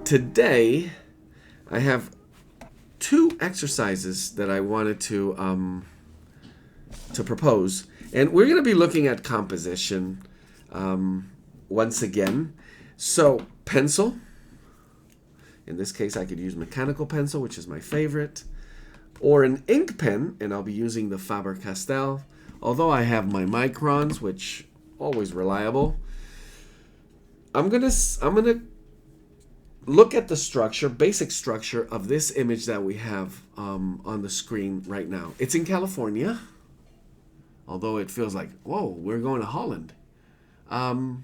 Today, I have two exercises that I wanted to propose, and we're going to be looking at composition once again. So, pencil. In this case, I could use mechanical pencil, which is my favorite, or an ink pen, and I'll be using the Faber-Castell. Although I have my microns, which always reliable. I'm gonna look at the structure, basic structure of this image that we have on the screen right now. It's in California, although it feels like, whoa, we're going to Holland. Solvang,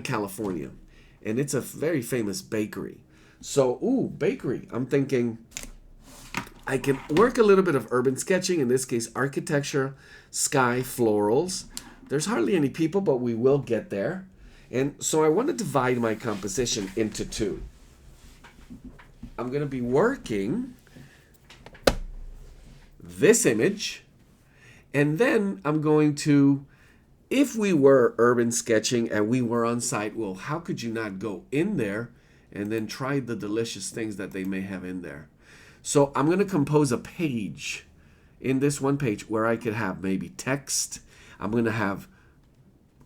California. And it's a very famous bakery. So, bakery. I'm thinking I can work a little bit of urban sketching, in this case, architecture, sky, florals. There's hardly any people, but we will get there. And so I want to divide my composition into two. I'm going to be working this image, and then I'm going to, if we were urban sketching and we were on site, well, how could you not go in there and then try the delicious things that they may have in there? So I'm going to compose a page in this one page where I could have maybe text. I'm going to have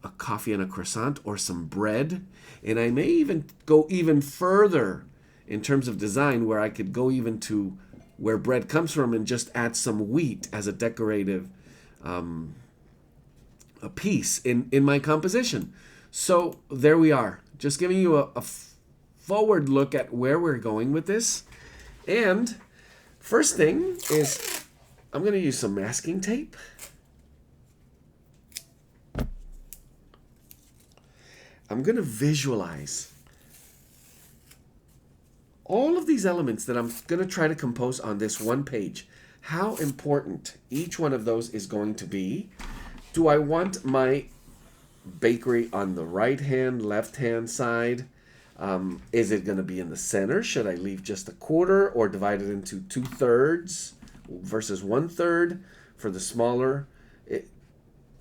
a coffee and a croissant or some bread. And I may even go even further in terms of design, where I could go even to where bread comes from and just add some wheat as a decorative a piece in my composition. So there we are, just giving you a forward look at where we're going with this. And first thing is I'm going to use some masking tape. I'm going to visualize all of these elements that I'm going to try to compose on this one page. How important each one of those is going to be. Do I want my bakery on the right-hand, left-hand side? Is it going to be in the center? Should I leave just a quarter or divide it into 2/3 versus 1/3 for the smaller?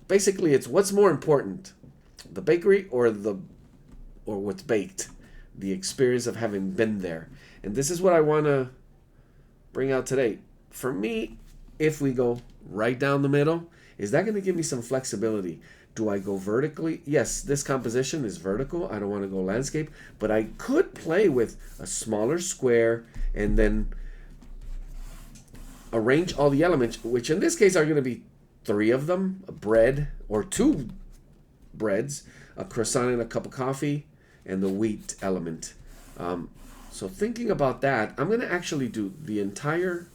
Basically, it's what's more important, the bakery or what's baked, the experience of having been there. And this is what I want to bring out today. For me, if we go right down the middle, is that going to give me some flexibility? Do I go vertically? Yes, this composition is vertical. I don't want to go landscape, but I could play with a smaller square and then arrange all the elements, which in this case are going to be 3 of them, a bread or 2 breads, a croissant and a cup of coffee, and the wheat element. So thinking about that, I'm going to actually do the entire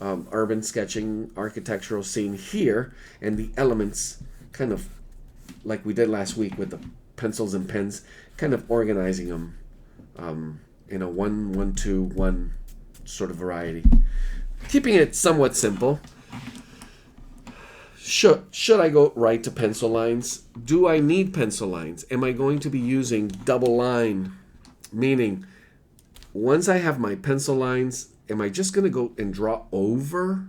urban sketching architectural scene here, and the elements kind of like we did last week with the pencils and pens, kind of organizing them in a 1-1-2-1 sort of variety. Keeping it somewhat simple. Should I go right to pencil lines? Do I need pencil lines? Am I going to be using double line? Meaning, once I have my pencil lines, am I just going to go and draw over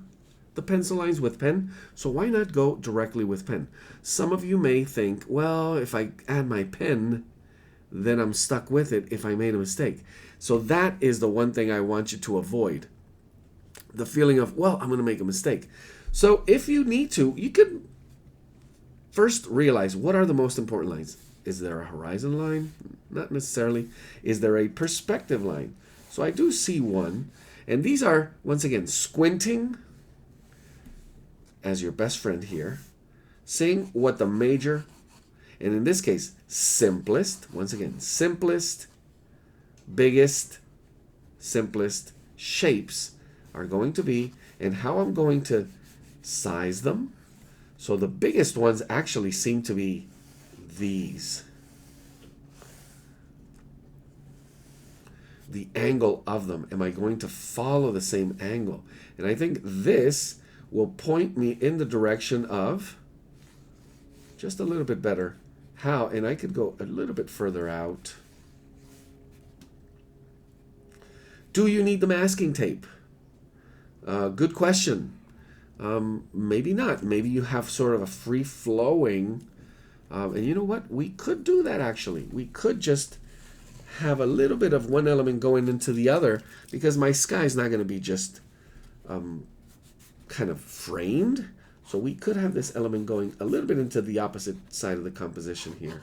the pencil lines with pen? So why not go directly with pen? Some of you may think, well, if I add my pen, then I'm stuck with it if I made a mistake. So that is the one thing I want you to avoid. The feeling of, well, I'm going to make a mistake. So if you need to, you can first realize, what are the most important lines? Is there a horizon line? Not necessarily. Is there a perspective line? So I do see one. And these are, once again, squinting as your best friend here, seeing what the major, and in this case, simplest, once again, simplest, biggest, simplest shapes are going to be, and how I'm going to size them. So the biggest ones actually seem to be these. The angle of them. Am I going to follow the same angle? And I think this will point me in the direction of just a little bit better. How? And I could go a little bit further out. Do you need the masking tape? Good question. Maybe not. Maybe you have sort of a free-flowing, and you know what? We could do that actually. We could just have a little bit of one element going into the other, because my sky is not going to be just kind of framed. So we could have this element going a little bit into the opposite side of the composition here.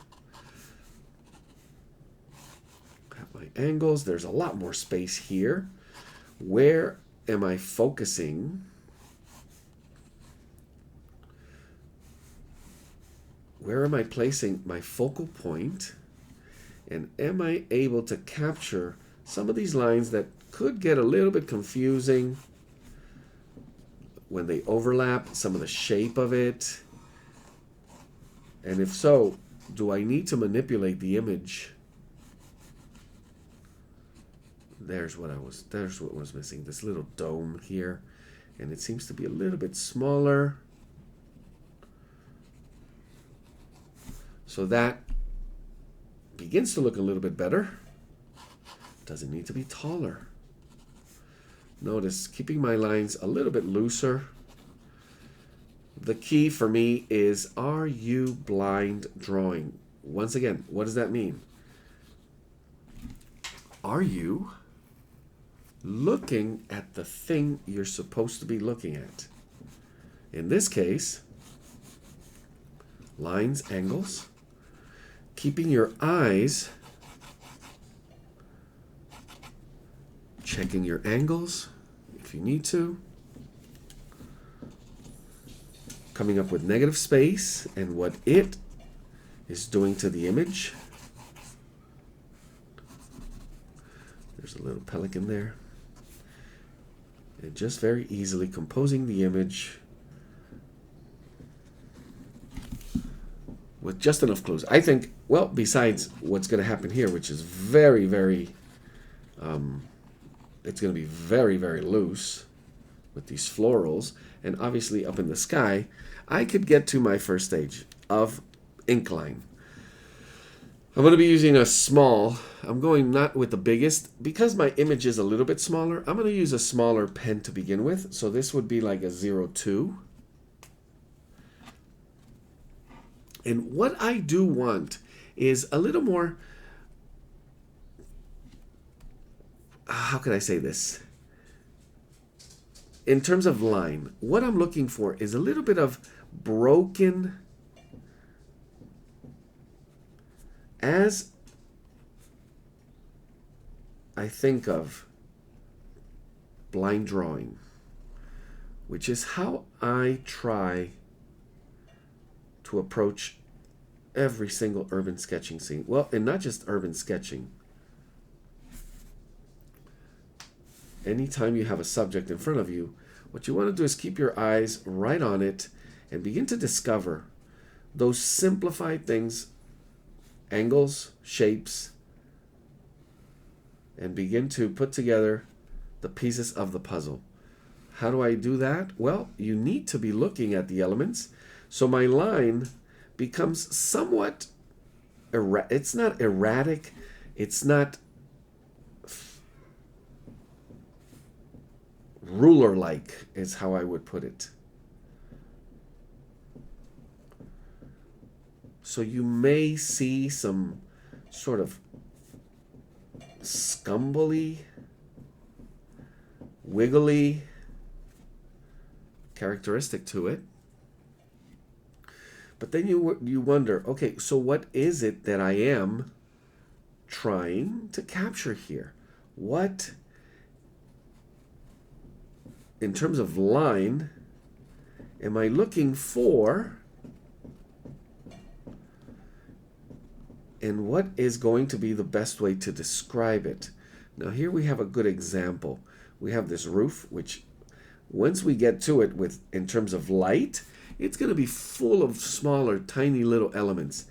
Have my angles. There's a lot more space here. Where am I focusing? Where am I placing my focal point? And am I able to capture some of these lines that could get a little bit confusing when they overlap, some of the shape of it? And if so, do I need to manipulate the image? There's what was missing, this little dome here. And it seems to be a little bit smaller. So that begins to look a little bit better. Doesn't need to be taller. Notice keeping my lines a little bit looser. The key for me is, are you blind drawing? Once again, what does that mean? Are you looking at the thing you're supposed to be looking at? In this case, lines, angles, keeping your eyes, checking your angles if you need to, coming up with negative space and what it is doing to the image. There's a little pelican there. And just very easily composing the image with just enough clues. I think, well, besides what's going to happen here, which is very, very, it's going to be very, very loose with these florals, and obviously up in the sky, I could get to my first stage of ink line. I'm going to be using a small, I'm going not with the biggest, because my image is a little bit smaller, I'm going to use a smaller pen to begin with. So this would be like a 02. And what I do want is a little more, how can I say this? In terms of line, what I'm looking for is a little bit of broken, as I think of blind drawing, which is how I try to approach every single urban sketching scene. Well, and not just urban sketching. Anytime you have a subject in front of you, what you want to do is keep your eyes right on it and begin to discover those simplified things, angles, shapes, and begin to put together the pieces of the puzzle. How do I do that? Well, you need to be looking at the elements. So my line becomes somewhat, it's not erratic, it's not ruler-like is how I would put it. So you may see some sort of scumbly, wiggly characteristic to it. But then you wonder, okay, so what is it that I am trying to capture here? What, in terms of line, am I looking for? And what is going to be the best way to describe it? Now here we have a good example. We have this roof, which once we get to it with in terms of light, it's going to be full of smaller, tiny little elements.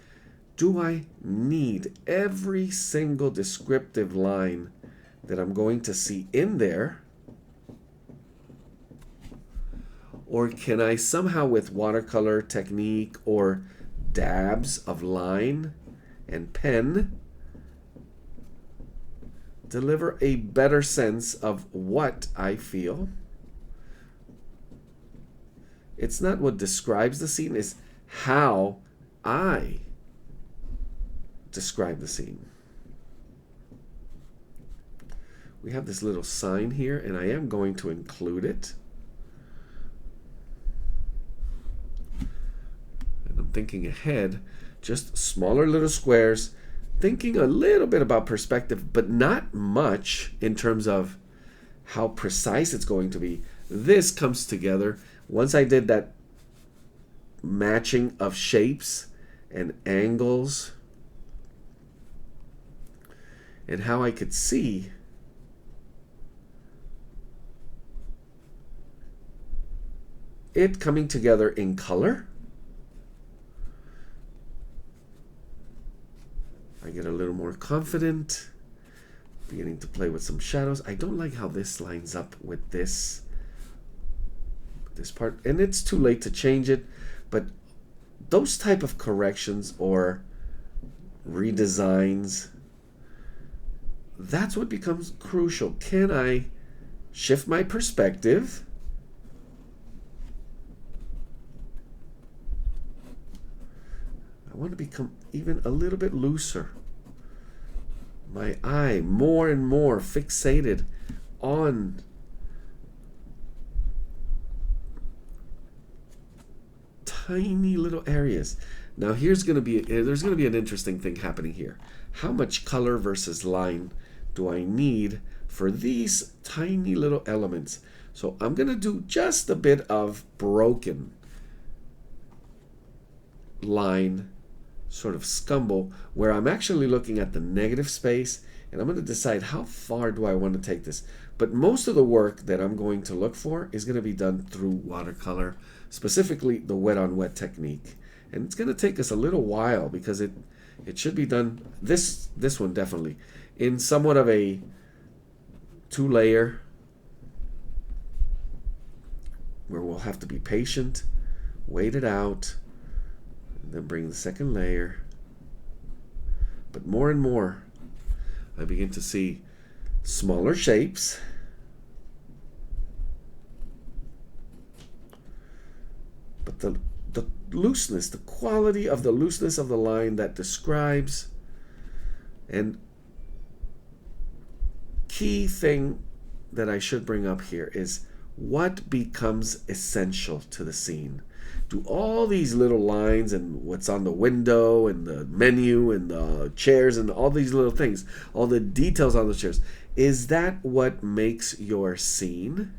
Do I need every single descriptive line that I'm going to see in there? Or can I somehow, with watercolor technique or dabs of line and pen, deliver a better sense of what I feel? It's not what describes the scene, it's how I describe the scene. we have this little sign here, and I am going to include it. And I'm thinking ahead, just smaller little squares, thinking a little bit about perspective, but not much in terms of how precise it's going to be. This comes together once I did that matching of shapes and angles, and how I could see it coming together in color. I get a little more confident, beginning to play with some shadows. I don't like how this lines up with this part, and it's too late to change it, but those type of corrections or redesigns, that's what becomes crucial. Can I shift my perspective? I want to become even a little bit looser. My eye more and more fixated on tiny little areas. Now there's going to be an interesting thing happening here. How much color versus line do I need for these tiny little elements? So I'm going to do just a bit of broken line, sort of scumble, where I'm actually looking at the negative space, and I'm going to decide how far do I want to take this. But most of the work that I'm going to look for is going to be done through watercolor, specifically the wet on wet technique. And it's going to take us a little while because it should be done, this one definitely, in somewhat of a 2-layer, where we'll have to be patient, wait it out, and then bring the second layer. But more and more, I begin to see smaller shapes, but the looseness, the quality of the looseness of the line that describes. And key thing that I should bring up here is what becomes essential to the scene. Do all these little lines and what's on the window and the menu and the chairs and all these little things, all the details on the chairs, is that what makes your scene?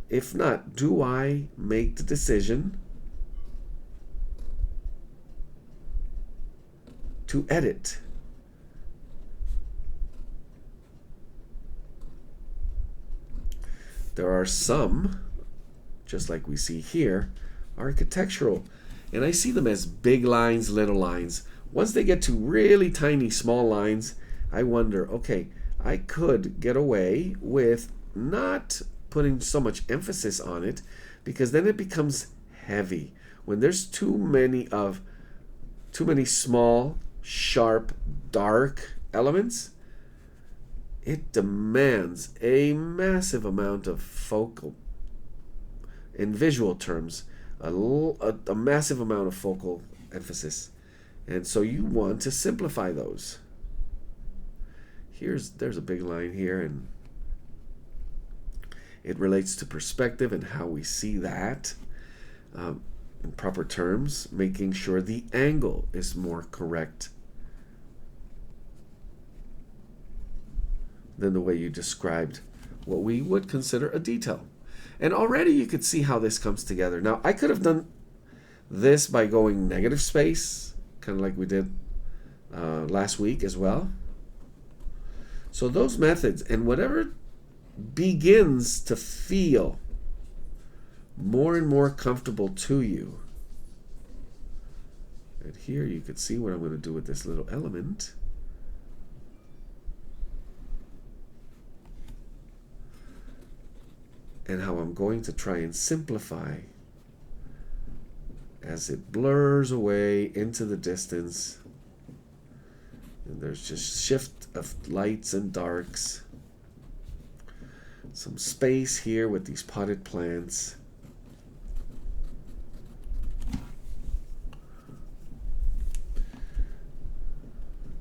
If not, do I make the decision to edit? There are some, just like we see here, architectural, and I see them as big lines, little lines. Once they get to really tiny small lines, I wonder, okay, I could get away with not putting so much emphasis on it, because then it becomes heavy. When there's too many small, sharp, dark elements, it demands a massive amount of focal, in visual terms, a massive amount of focal emphasis. And so you want to simplify those. There's a big line here, and it relates to perspective and how we see that in proper terms, making sure the angle is more correct than the way you described what we would consider a detail. And already you could see how this comes together. Now, I could have done this by going negative space, kind of like we did last week as well. So those methods, and whatever begins to feel more and more comfortable to you. And here you can see what I'm going to do with this little element. And how I'm going to try and simplify as it blurs away into the distance. And there's just shift of lights and darks. Some space here with these potted plants.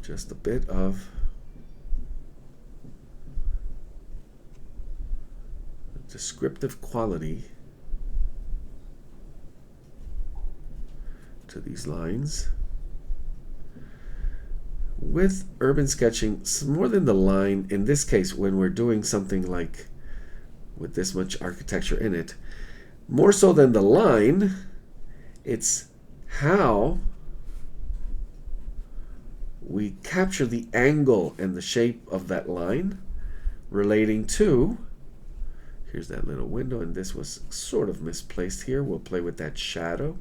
Just a bit of descriptive quality to these lines. With urban sketching, it's more than the line. In this case, when we're doing something like with this much architecture in it, more so than the line, it's how we capture the angle and the shape of that line relating to, here's that little window, and this was sort of misplaced here. We'll play with that shadow.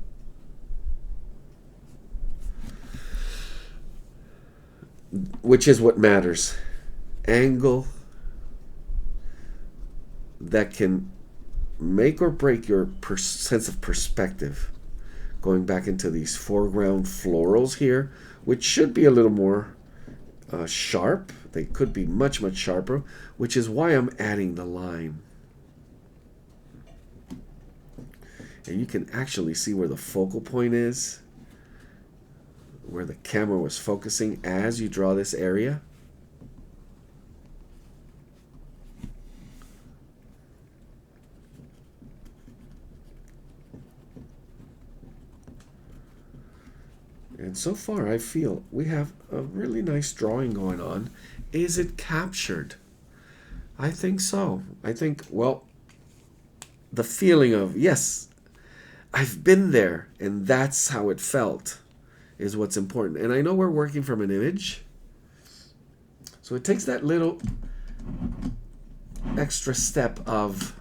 Which is what matters. Angle that can make or break your sense of perspective. Going back into these foreground florals here, which should be a little more sharp. They could be much, much sharper, which is why I'm adding the line. And you can actually see where the focal point is, where the camera was focusing as you draw this area. And so far, I feel we have a really nice drawing going on. Is it captured? I think so. I think, well, the feeling of, yes, I've been there, and that's how it felt, is what's important. And I know we're working from an image, so it takes that little extra step of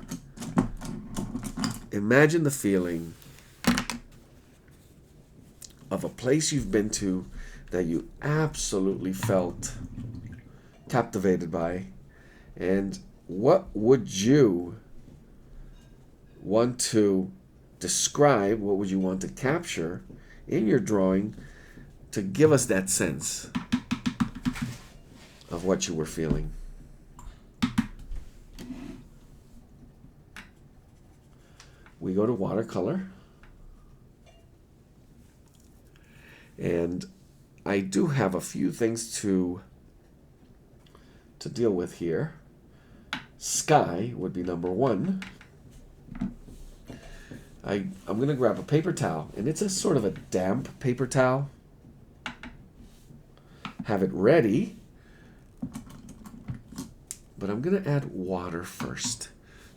imagine the feeling of a place you've been to that you absolutely felt captivated by, and what would you want to describe, what would you want to capture in your drawing to give us that sense of what you were feeling. We go to watercolor. And I do have a few things to deal with here. Sky would be number one. I'm going to grab a paper towel, and it's a sort of a damp paper towel. Have it ready. But I'm going to add water first.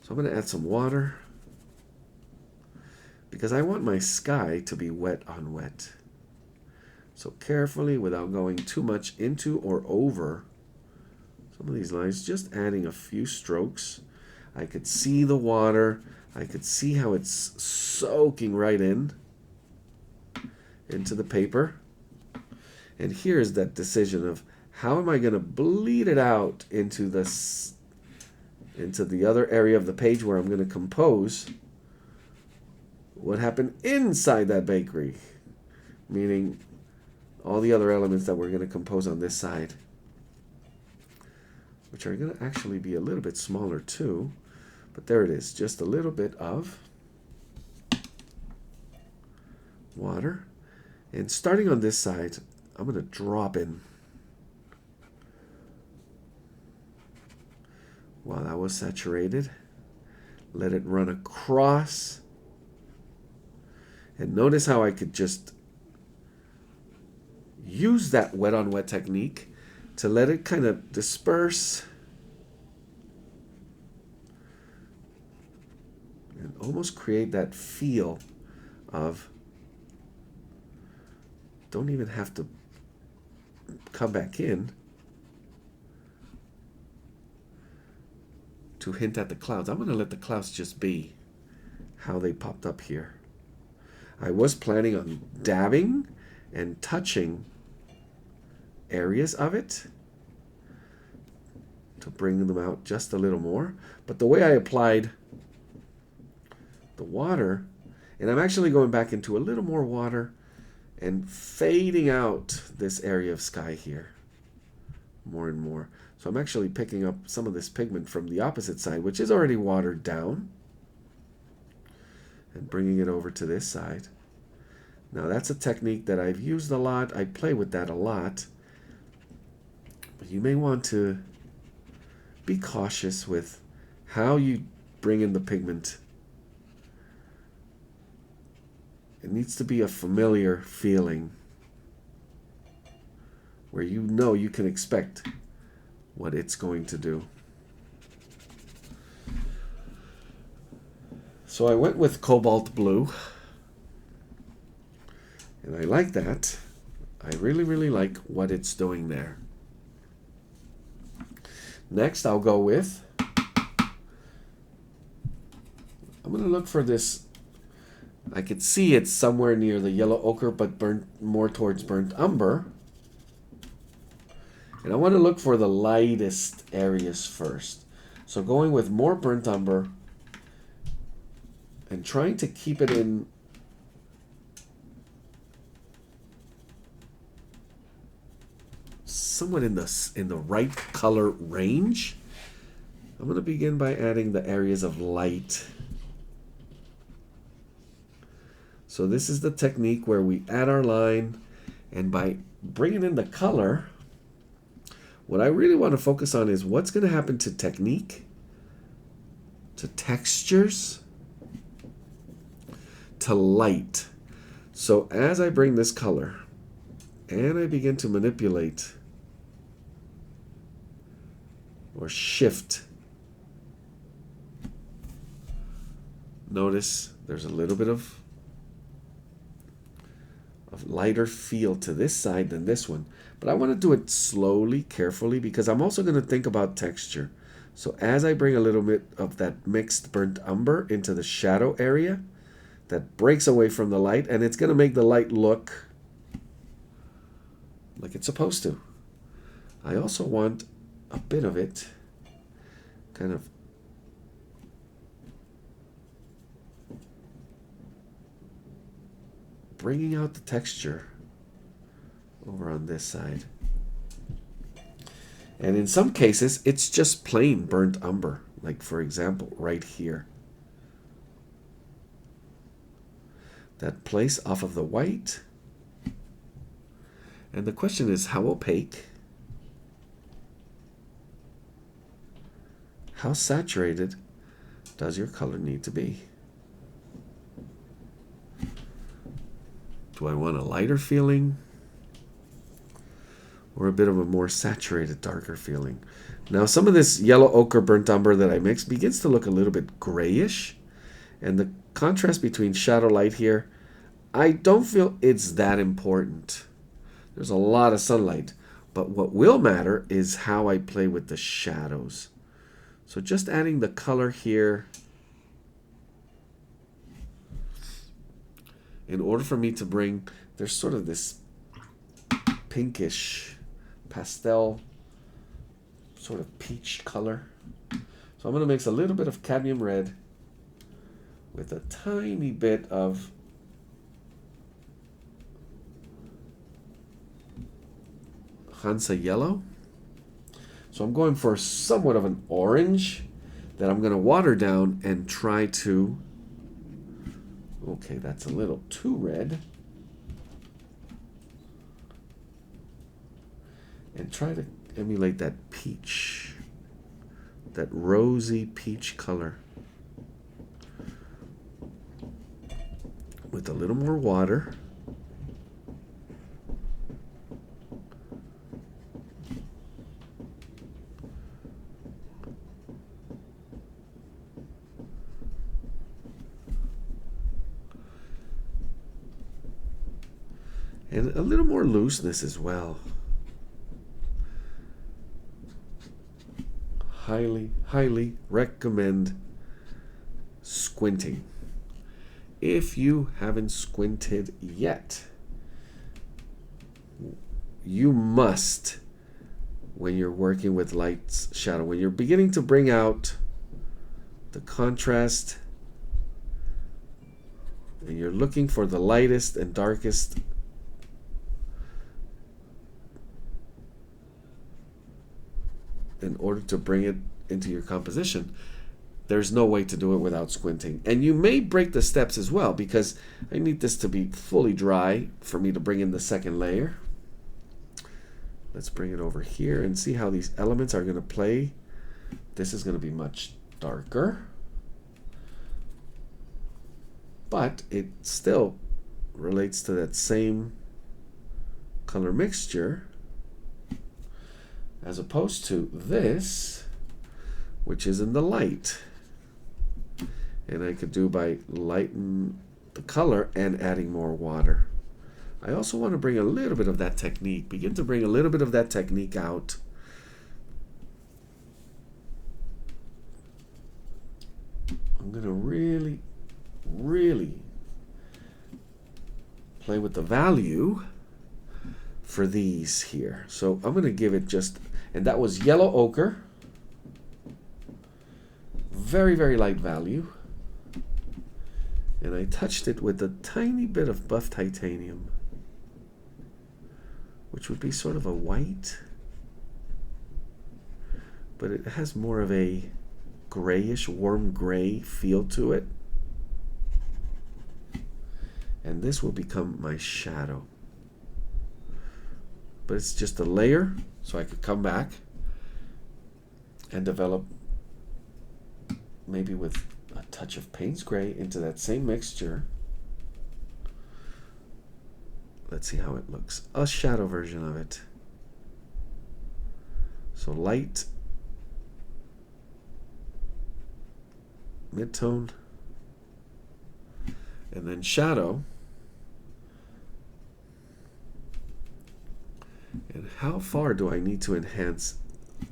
So I'm going to add some water because I want my sky to be wet on wet. So carefully, without going too much into or over some of these lines, just adding a few strokes. I could see the water. I could see how it's soaking right into the paper. And here's that decision of how am I going to bleed it out into this, into the other area of the page where I'm going to compose what happened inside that bakery, meaning all the other elements that we're going to compose on this side, which are going to actually be a little bit smaller too. But there it is, just a little bit of water. And starting on this side, I'm going to drop in. While that was saturated, let it run across. And notice how I could just use that wet on wet technique to let it kind of disperse and almost create that feel of don't even have to come back in to hint at the clouds. I'm going to let the clouds just be how they popped up here. I was planning on dabbing and touching areas of it to bring them out just a little more. But the way I applied the water, and I'm actually going back into a little more water and fading out this area of sky here more and more. So I'm actually picking up some of this pigment from the opposite side, which is already watered down, and bringing it over to this side. Now that's a technique that I've used a lot. I play with that a lot. But you may want to be cautious with how you bring in the pigment. It needs to be a familiar feeling where you know you can expect what it's going to do. So I went with cobalt blue, and I like that. I really, really like what it's doing there. Next, I'll go with, I'm going to look for this. I could see it's somewhere near the yellow ochre, but more towards burnt umber. And I want to look for the lightest areas first. So going with more burnt umber and trying to keep it in somewhat in the right color range. I'm going to begin by adding the areas of light. So this is the technique where we add our line, and by bringing in the color, what I really want to focus on is what's going to happen to technique, to textures, to light. So as I bring this color and I begin to manipulate or shift, notice there's a little bit of lighter feel to this side than this one. But I want to do it slowly, carefully, because I'm also going to think about texture. So as I bring a little bit of that mixed burnt umber into the shadow area, that breaks away from the light, and it's going to make the light look like it's supposed to. I also want a bit of it kind of bringing out the texture over on this side. And in some cases, it's just plain burnt umber, like for example, right here. That place off of the white. And the question is, how opaque? How saturated does your color need to be? Do I want a lighter feeling or a bit of a more saturated, darker feeling? Now, some of this yellow ochre burnt umber that I mixed begins to look a little bit grayish, and the contrast between shadow light here, I don't feel it's that important. There's a lot of sunlight, but what will matter is how I play with the shadows. So just adding the color here in order for me to bring, there's sort of this pinkish pastel sort of peach color. So I'm going to mix a little bit of cadmium red with a tiny bit of Hansa yellow. So I'm going for somewhat of an orange that I'm going to water down and try to, okay, that's a little too red. And try to emulate that peach, that rosy peach color with a little more water. And a little more looseness as well. Highly, highly recommend squinting. If you haven't squinted yet, you must, when you're working with light shadow, when you're beginning to bring out the contrast and you're looking for the lightest and darkest in order to bring it into your composition, there's no way to do it without squinting. And you may break the steps as well, because I need this to be fully dry for me to bring in the second layer. Let's bring it over here and see how these elements are going to play. This is going to be much darker. but it still relates to that same color mixture, as opposed to this, which is in the light. And I could do by lightening the color and adding more water. I also want to bring a little bit of that technique, begin to bring a little bit of that technique out. I'm going to really, really play with the value for these here. So I'm going to give it just, and that was yellow ochre. Very, very light value. And I touched it with a tiny bit of buff titanium, which would be sort of a white, but it has more of a grayish, warm gray feel to it. And this will become my shadow. But it's just a layer, so I could come back and develop maybe with a touch of Payne's gray into that same mixture. Let's see how it looks. A shadow version of it. So light, mid-tone, and then shadow. And how far do I need to enhance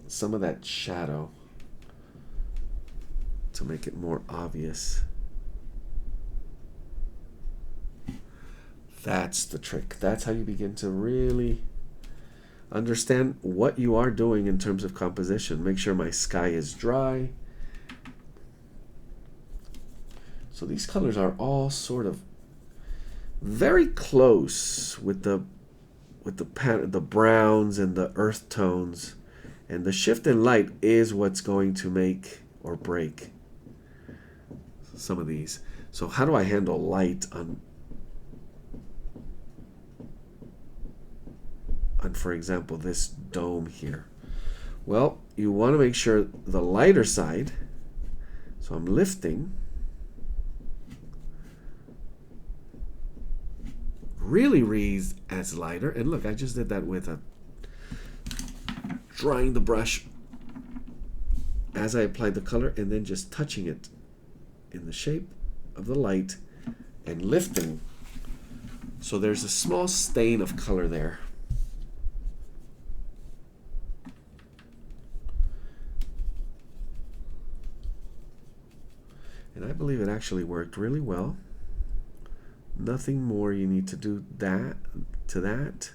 some of that shadow to make it more obvious? That's the trick. That's how you begin to really understand what you are doing in terms of composition. Make sure my sky is dry. So these colors are all sort of very close with the pattern, the browns and the earth tones, and the shift in light is what's going to make or break some of these. So how do I handle light on for example, this dome here? Well, you want to make sure the lighter side, so I'm lifting, really reads as lighter. And look, I just did that with drying the brush as I applied the color and then just touching it in the shape of the light and lifting. So there's a small stain of color there. And I believe it actually worked really well. Nothing more you need to do to that.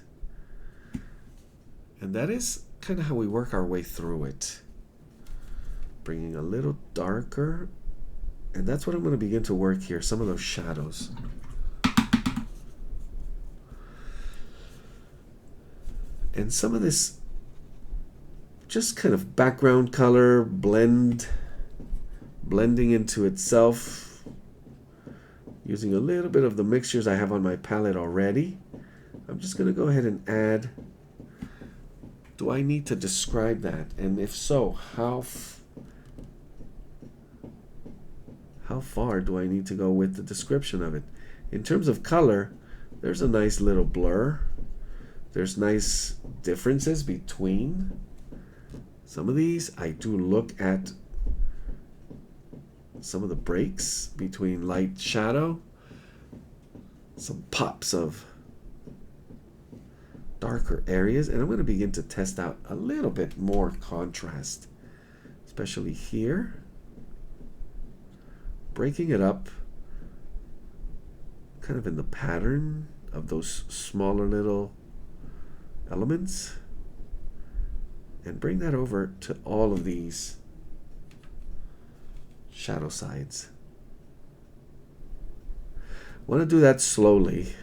And that is kind of how we work our way through it. Bringing a little darker. And that's what I'm going to begin to work here, some of those shadows. And some of this just kind of background color, blending into itself. Using a little bit of the mixtures I have on my palette already. I'm just going to go ahead and add. Do I need to describe that? And if so, how far do I need to go with the description of it? In terms of color, there's a nice little blur. There's nice differences between some of these. I do look at some of the breaks between light shadow, some pops of darker areas, and I'm going to begin to test out a little bit more contrast, especially here, breaking it up kind of in the pattern of those smaller little elements, and bring that over to all of these shadow sides. I want to do that slowly.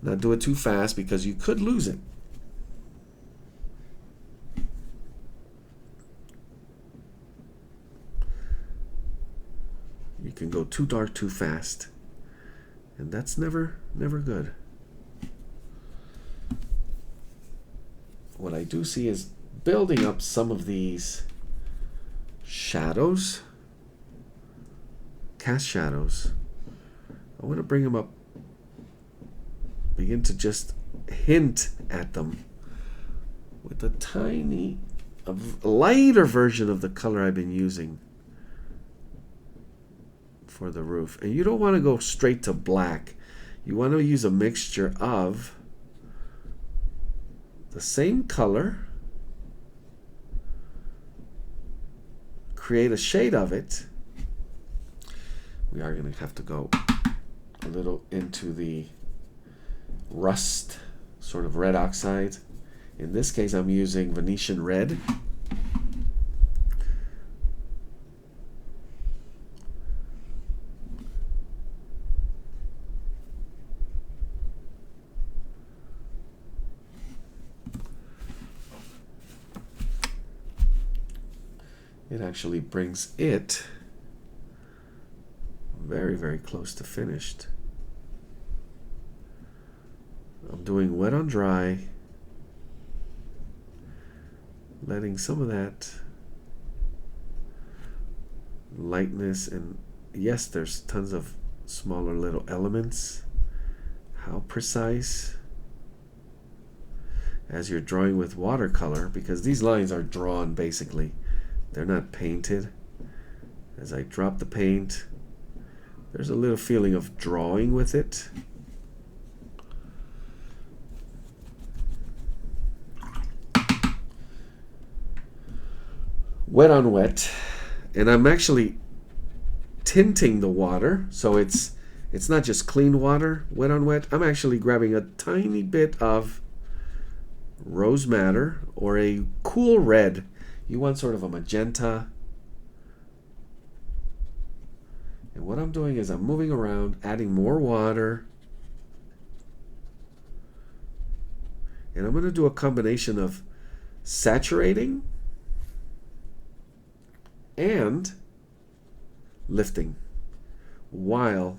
Not do it too fast because you could lose it. You can go too dark too fast, and that's never good. What I do see is building up some of these shadows, cast shadows. I want to bring them up, begin to just hint at them with a tiny, a lighter version of the color I've been using for the roof. And you don't want to go straight to black. You want to use a mixture of the same color, create a shade of it. We are going to have to go a little into the rust, sort of red oxide. In this case, I'm using Venetian red. It actually brings it very, very close to finished. I'm doing wet on dry, letting some of that lightness, and yes, there's tons of smaller little elements. How precise as you're drawing with watercolor, because these lines are drawn basically. They're not painted. As I drop the paint, there's a little feeling of drawing with it. Wet on wet, and I'm actually tinting the water, so it's not just clean water, wet on wet. I'm actually grabbing a tiny bit of rose madder or a cool red. You want sort of a magenta. And what I'm doing is I'm moving around, adding more water. And I'm going to do a combination of saturating and lifting while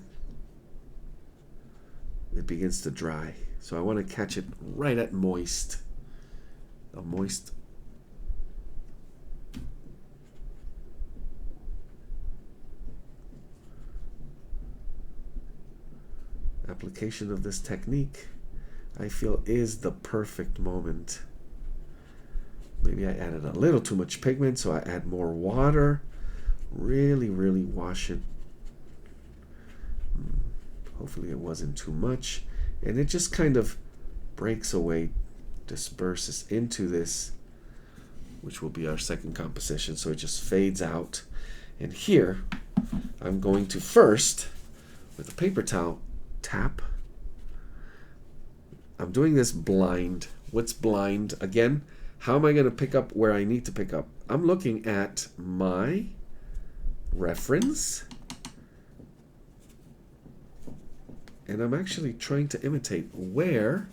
it begins to dry. So I want to catch it right at moist. A moist application of this technique, I feel, is the perfect moment. Maybe I added a little too much pigment, so I add more water. Really, really wash it. Hopefully it wasn't too much. And it just kind of breaks away, disperses into this, which will be our second composition. So it just fades out. And here, I'm going to first, with a paper towel, tap. I'm doing this blind. What's blind? Again, how am I going to pick up where I need to pick up? I'm looking at my reference, and I'm actually trying to imitate where,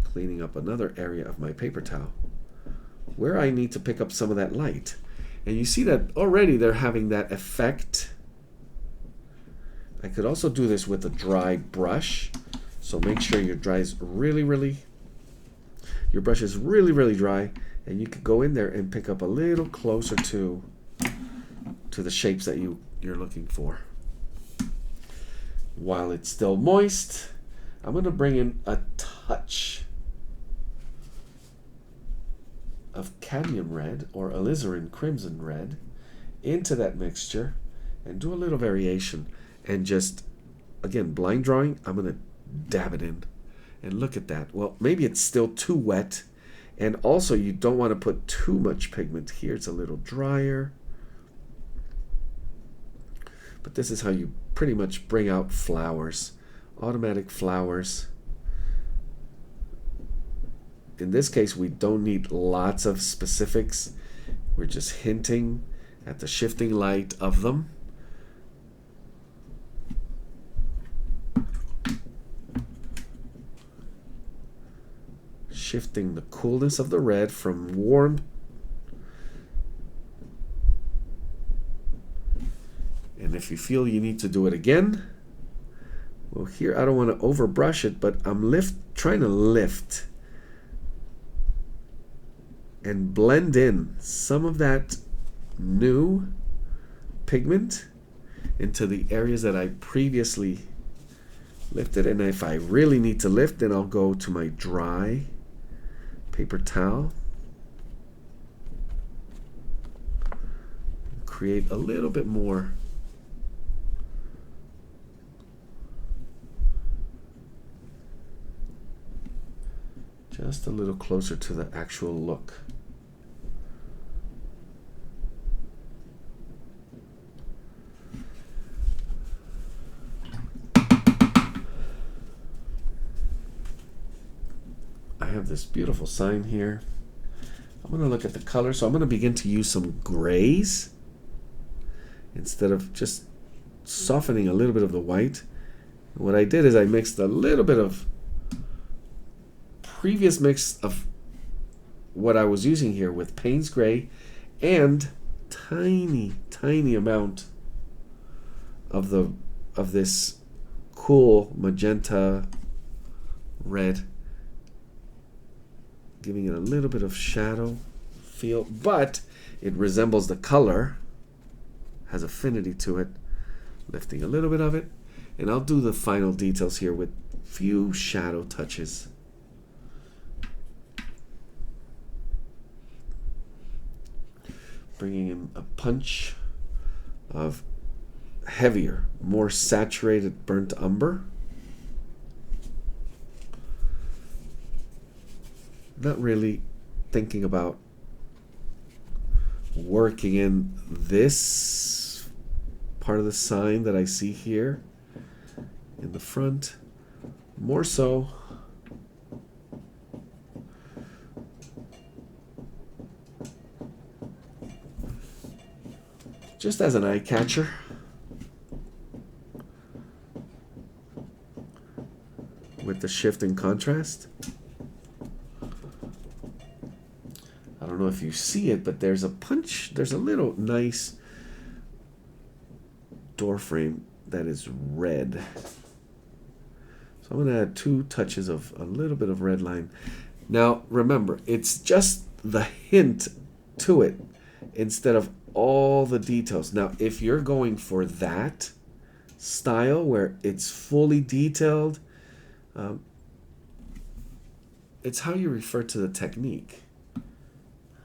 cleaning up another area of my paper towel, where I need to pick up some of that light. And you see that already they're having that effect. I could also do this with a dry brush, so make sure your brush is really, really dry, and you could go in there and pick up a little closer to the shapes that you're looking for. While it's still moist, I'm going to bring in a touch of cadmium red or alizarin crimson red into that mixture and do a little variation. And just, again, blind drawing, I'm going to dab it in. And look at that. Well, maybe it's still too wet. And also, you don't want to put too much pigment here. It's a little drier. But this is how you pretty much bring out flowers. Automatic flowers. In this case, we don't need lots of specifics. We're just hinting at the shifting light of them. Shifting the coolness of the red from warm and if you feel you need to do it again, well, here I don't want to overbrush it, but I'm trying to lift and blend in some of that new pigment into the areas that I previously lifted. And if I really need to lift, then I'll go to my dry paper towel, create a little bit more just a little closer to the actual look. I have this beautiful sign here. I'm going to look at the color, so I'm going to begin to use some grays instead of just softening a little bit of the white. What I did is I mixed a little bit of previous mix of what I was using here with Payne's Gray and tiny amount of this cool magenta red, giving it a little bit of shadow feel, but it resembles the color, has affinity to it, lifting a little bit of it, and I'll do the final details here with few shadow touches. Bringing in a punch of heavier, more saturated burnt umber. Not really thinking about working in this part of the sign that I see here in the front. More so just as an eye catcher. With the shift in contrast. I don't know if you see it, but there's a punch, there's a little nice door frame that is red. So I'm going to add 2 touches of a little bit of red line. Now remember, it's just the hint to it instead of all the details. Now if you're going for that style where it's fully detailed, it's how you refer to the technique.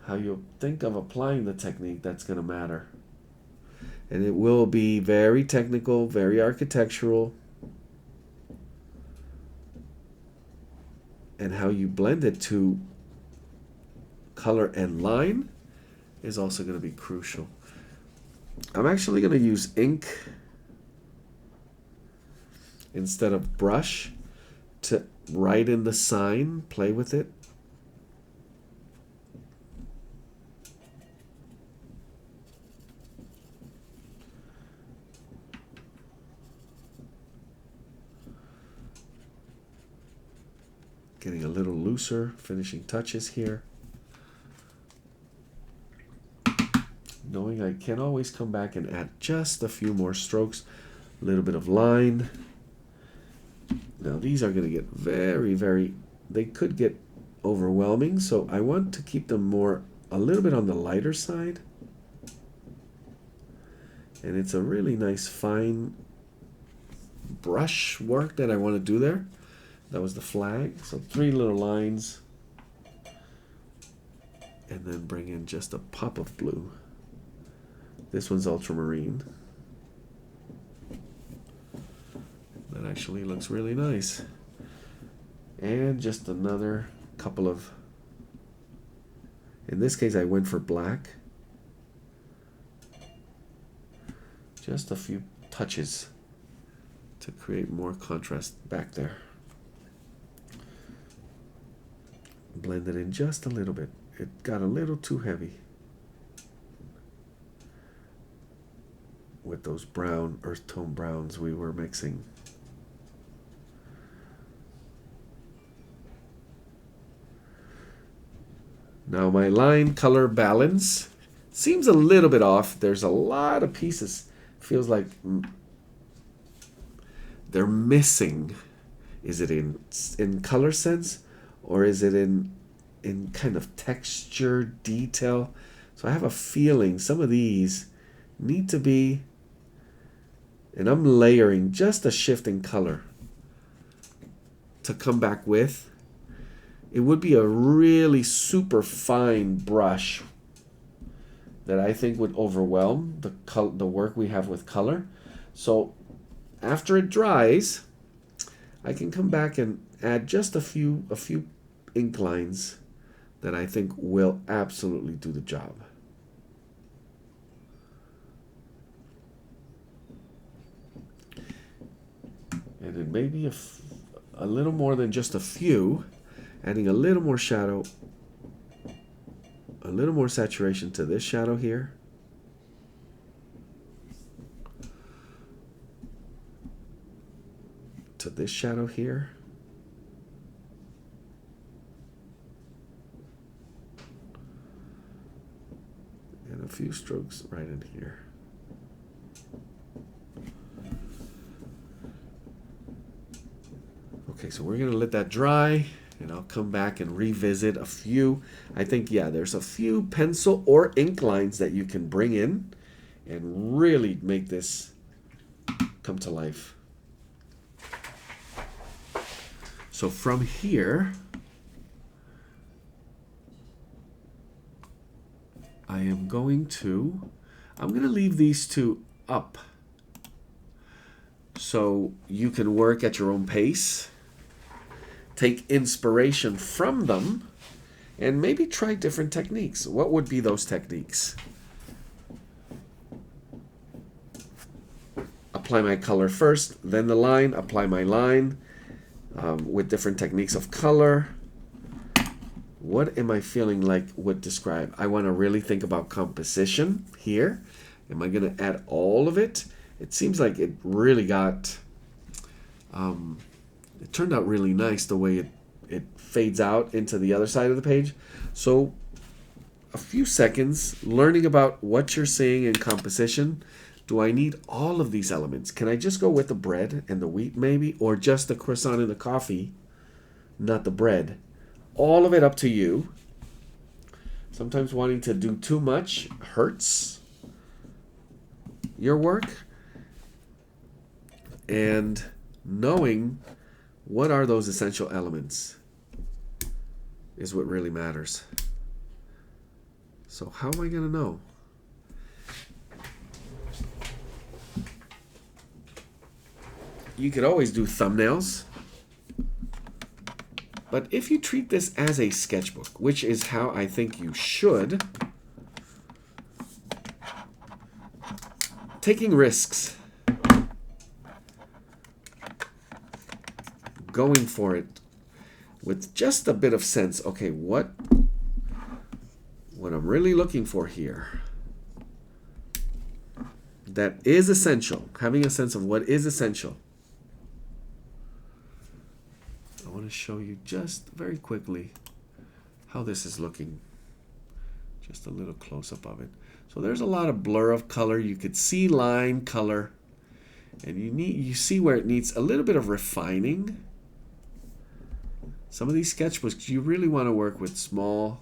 How you think of applying the technique that's going to matter. And it will be very technical, very architectural. And how you blend it to color and line is also going to be crucial. I'm actually going to use ink instead of brush to write in the sign, play with it. Getting a little looser, finishing touches here. Knowing I can always come back and add just a few more strokes, a little bit of line. Now these are going to get very, they could get overwhelming, so I want to keep them a little bit on the lighter side. And it's a really nice fine brush work that I want to do there. That was the flag. So 3 little lines. And then bring in just a pop of blue. This one's ultramarine. That actually looks really nice. And just another couple of, in this case I went for black. Just a few touches to create more contrast back there. Blend it in just a little bit. It got a little too heavy with those brown, earth tone browns we were mixing. Now my line color balance seems a little bit off. There's a lot of pieces. Feels like they're missing. Is it in color sense, or is it in kind of texture, detail? So I have a feeling some of these need to be, and I'm layering just a shift in color to come back with. It would be a really super fine brush that I think would overwhelm the work we have with color. So after it dries, I can come back and add just a few ink lines that I think will absolutely do the job. And it may be a little more than just a few, adding a little more shadow, a little more saturation to this shadow here. To this shadow here. And a few strokes right in here. Okay, so we're gonna let that dry, and I'll come back and revisit a few. I think, yeah, there's a few pencil or ink lines that you can bring in and really make this come to life. So from here, I'm going to leave these two up so you can work at your own pace, take inspiration from them, and maybe try different techniques. What would be those techniques? Apply my color first, then the line, apply my line with different techniques of color. What am I feeling like would describe? I want to really think about composition here. Am I going to add all of it? It seems like it really got, it turned out really nice the way it fades out into the other side of the page. So a few seconds learning about what you're seeing in composition. Do I need all of these elements? Can I just go with the bread and the wheat maybe? Or just the croissant and the coffee, not the bread? All of it up to you. Sometimes wanting to do too much hurts your work. And knowing what are those essential elements is what really matters. So how am I going to know? You could always do thumbnails. But if you treat this as a sketchbook, which is how I think you should, taking risks, going for it with just a bit of sense. Okay, what I'm really looking for here, that is essential, having a sense of what is essential. I want to show you just very quickly how this is looking. Just a little close-up of it. So there's a lot of blur of color. You could see line color, and you see where it needs a little bit of refining. Some of these sketchbooks, you really want to work with small,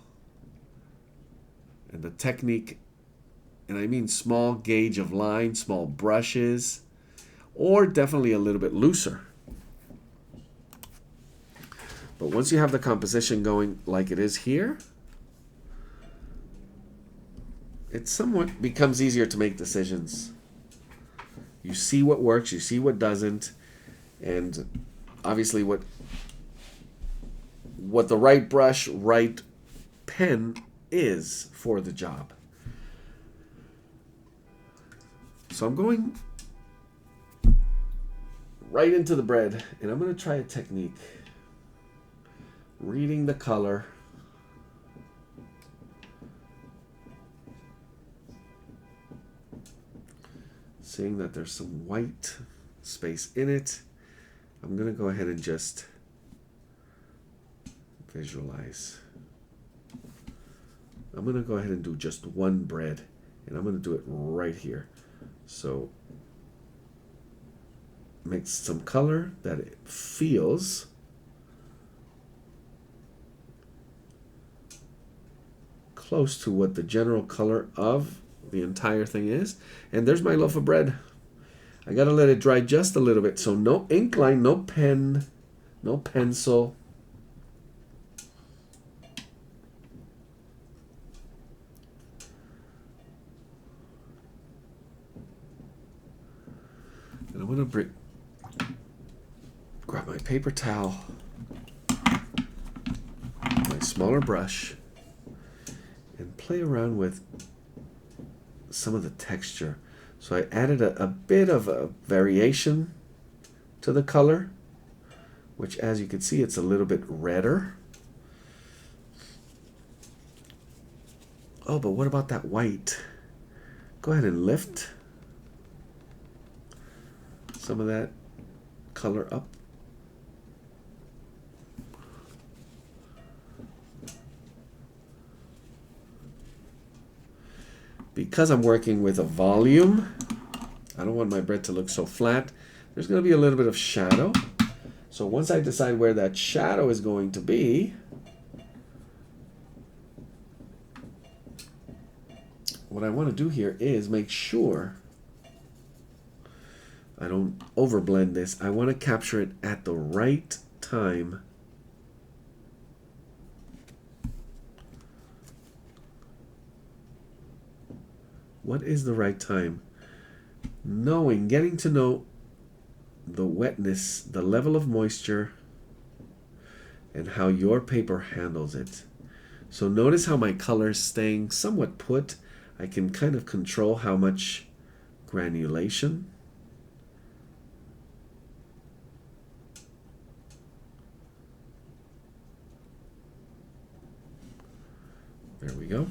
and the technique, and I mean small gauge of line, small brushes, or definitely a little bit looser. But once you have the composition going like it is here, it somewhat becomes easier to make decisions. You see what works, you see what doesn't, and obviously what the right brush, right pen is for the job. So I'm going right into the bread, and I'm going to try a technique. Reading the color. Seeing that there's some white space in it. I'm going to go ahead and just visualize. I'm going to go ahead and do just one bread, and I'm going to do it right here. So mix some color that it feels close to what the general color of the entire thing is. And there's my loaf of bread. I gotta let it dry just a little bit. So no ink line, no pen, no pencil. And I'm gonna grab my paper towel, my smaller brush, and play around with some of the texture. So I added a bit of a variation to the color, which, as you can see, it's a little bit redder. Oh, but what about that white? Go ahead and lift some of that color up. Because I'm working with a volume, I don't want my bread to look so flat. There's going to be a little bit of shadow. So once I decide where that shadow is going to be, what I want to do here is make sure I don't overblend this. I want to capture it at the right time. What is the right time? Getting to know the wetness, the level of moisture, and how your paper handles it. So notice how my color is staying somewhat put. I can kind of control how much granulation. There we go.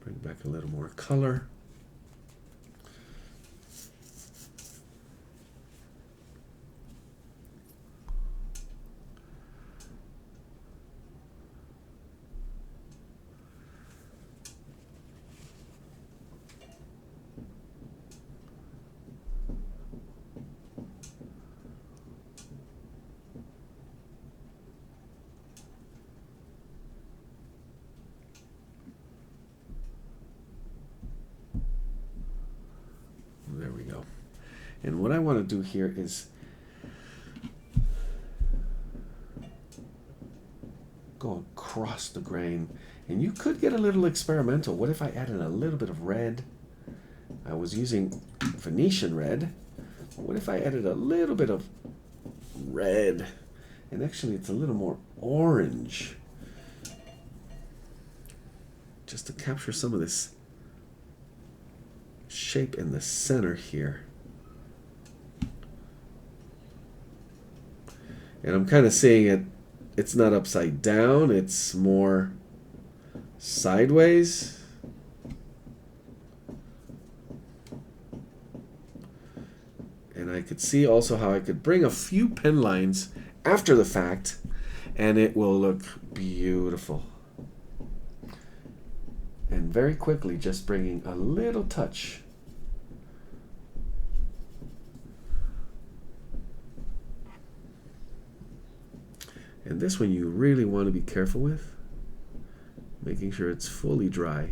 Bring back a little more color. There we go. And what I want to do here is go across the grain. And you could get a little experimental. What if I added a little bit of red? I was using Venetian red. What if I added a little bit of red? And actually it's a little more orange. Just to capture some of this shape in the center here. And I'm kind of seeing it's not upside down, it's more sideways. And I could see also how I could bring a few pen lines after the fact and it will look beautiful. And very quickly just bringing a little touch. And this one you really want to be careful with, making sure it's fully dry.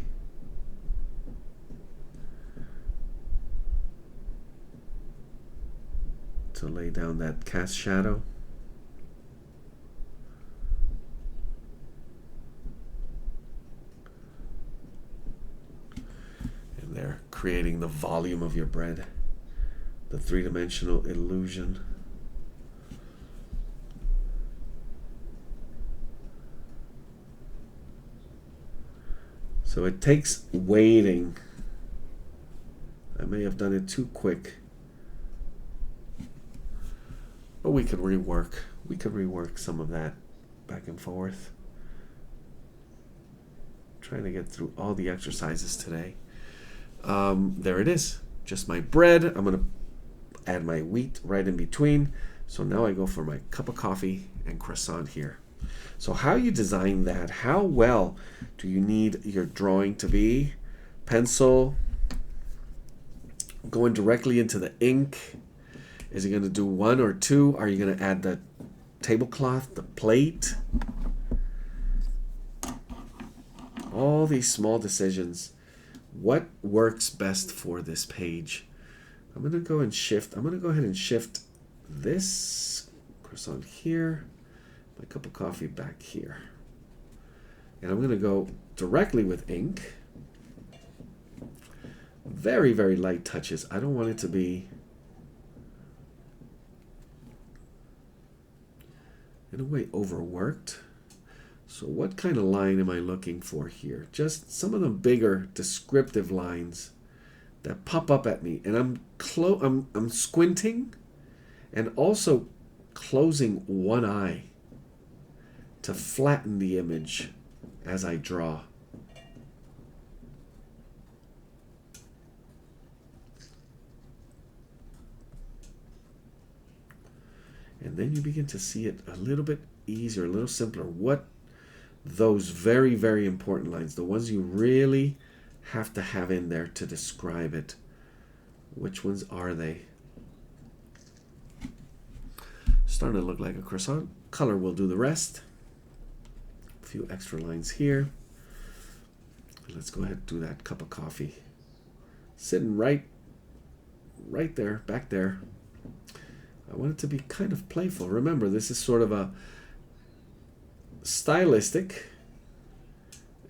To lay down that cast shadow. And there, creating the volume of your bread, the three-dimensional illusion. So it takes waiting. I may have done it too quick. But we could rework. We could rework some of that back and forth. Trying to get through all the exercises today. There it is. Just my bread. I'm going to add my wheat right in between. So now I go for my cup of coffee and croissant here. So how you design that, how well do you need your drawing to be? Pencil, going directly into the ink? Is it going to do one or two? Are you going to add the tablecloth, the plate? All these small decisions. What works best for this page? I'm going to go and shift. I'm going to go ahead and shift this croissant here, my cup of coffee back here. And I'm going to go directly with ink. Very, very light touches. I don't want it to be, in a way, overworked. So what kind of line am I looking for here? Just some of the bigger descriptive lines that pop up at me. And I'm squinting and also closing one eye to flatten the image as I draw. And then you begin to see it a little bit easier, a little simpler. What those very, very important lines, the ones you really have to have in there to describe it. Which ones are they? Starting to look like a croissant. Color will do the rest. A few extra lines here. Let's go ahead and do that cup of coffee. Sitting right there, back there. I want it to be kind of playful. Remember, this is sort of a stylistic.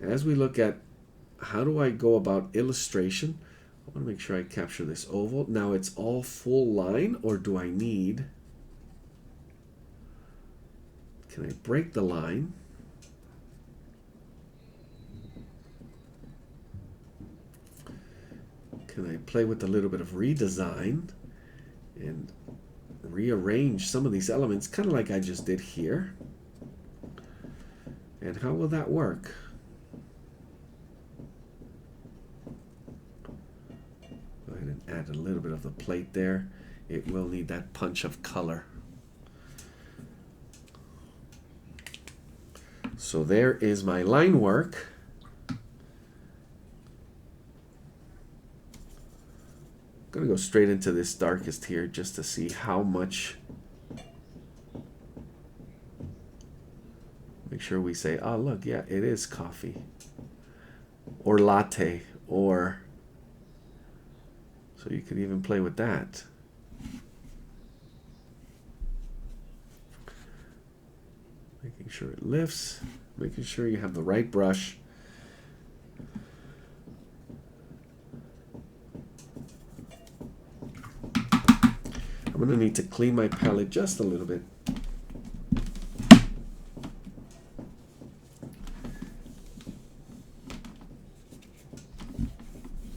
As we look at how do I go about illustration, I want to make sure I capture this oval. Now it's all full line, or do I need, can I break the line? Can I play with a little bit of redesign and rearrange some of these elements, kind of like I just did here? And how will that work? Go ahead and add a little bit of the plate there. It will need that punch of color. So there is my line work. I'm going to go straight into this darkest here just to see how much. Make sure we say, oh, look, yeah, it is coffee. Or latte. Or, so you could even play with that. Making sure it lifts. Making sure you have the right brush. I'm going to need to clean my palette just a little bit.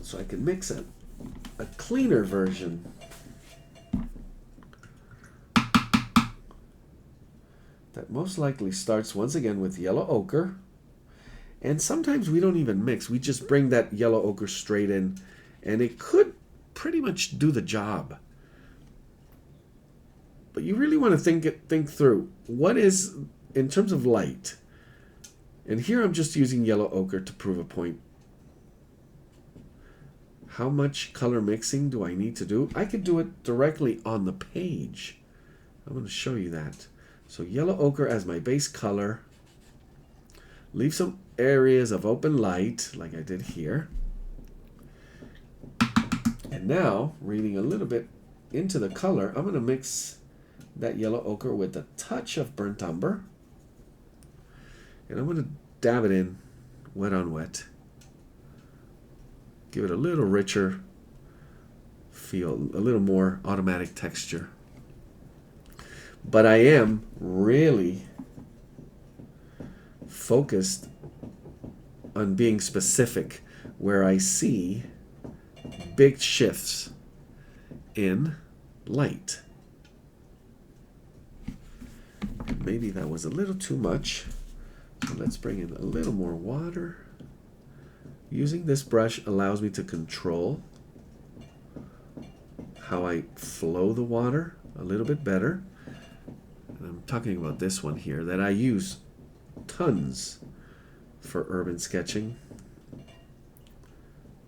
So I can mix a cleaner version. That most likely starts once again with yellow ochre. And sometimes we don't even mix. We just bring that yellow ochre straight in. And it could pretty much do the job. But you really want to think through. What is, in terms of light, and here I'm just using yellow ochre to prove a point. How much color mixing do I need to do? I could do it directly on the page. I'm going to show you that. So yellow ochre as my base color. Leave some areas of open light, like I did here. And now, reading a little bit into the color, I'm going to mix that yellow ochre with a touch of burnt umber. And I'm going to dab it in wet on wet. Give it a little richer feel, a little more automatic texture. But I am really focused on being specific where I see big shifts in light. Maybe that was a little too much. So let's bring in a little more water. Using this brush allows me to control how I flow the water a little bit better. And I'm talking about this one here that I use tons for urban sketching.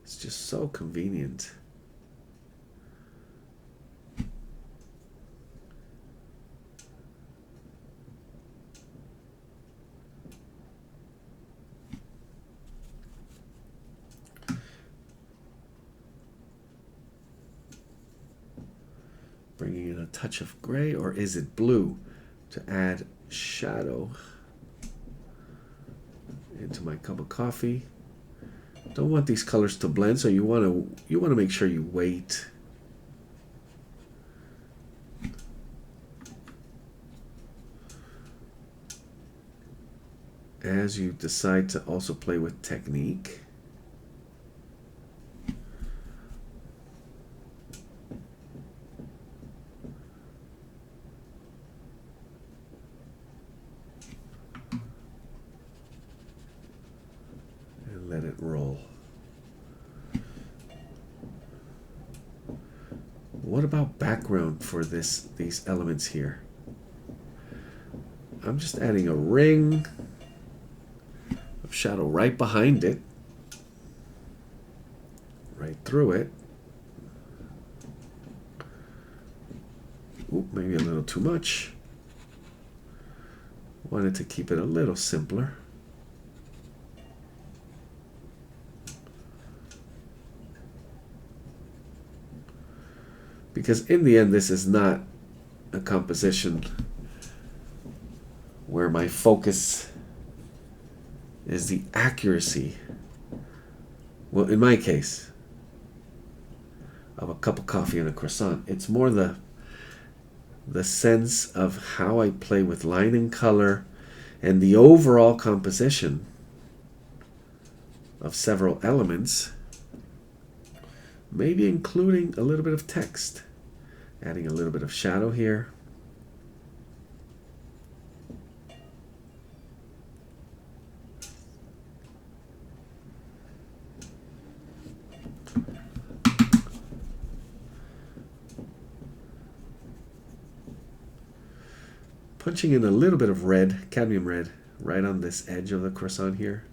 It's just so convenient. touch of gray, or is it blue, to add shadow into my cup of coffee. Don't want these colors to blend, so you want to make sure you wait. As you decide to also play with technique. And let it roll. What about background for these elements here? I'm just adding a ring of shadow right behind it, right through it. Oop, maybe a little too much. Wanted to keep it a little simpler. Because in the end, this is not a composition where my focus is the accuracy, well, in my case, of a cup of coffee and a croissant. It's more the sense of how I play with line and color and the overall composition of several elements, maybe including a little bit of text, adding a little bit of shadow here. Punching in a little bit of red, cadmium red, right on this edge of the croissant here.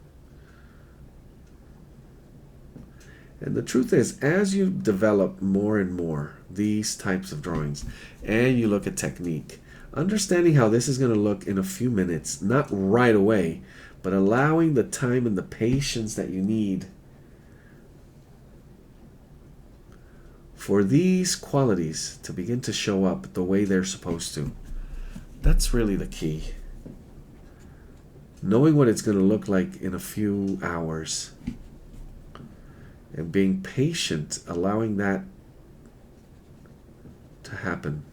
And the truth is, as you develop more and more these types of drawings, and you look at technique, understanding how this is going to look in a few minutes, not right away, but allowing the time and the patience that you need for these qualities to begin to show up the way they're supposed to. That's really the key. Knowing what it's going to look like in a few hours and being patient, allowing that to happen.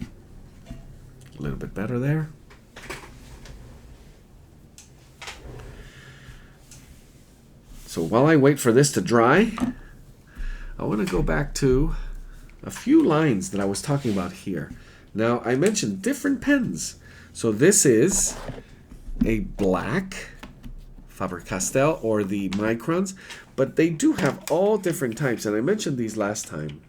A little bit better there. So while I wait for this to dry, I want to go back to a few lines that I was talking about here. Now, I mentioned different pens. So this is a black Faber-Castell or the Microns, but they do have all different types, and I mentioned these last time,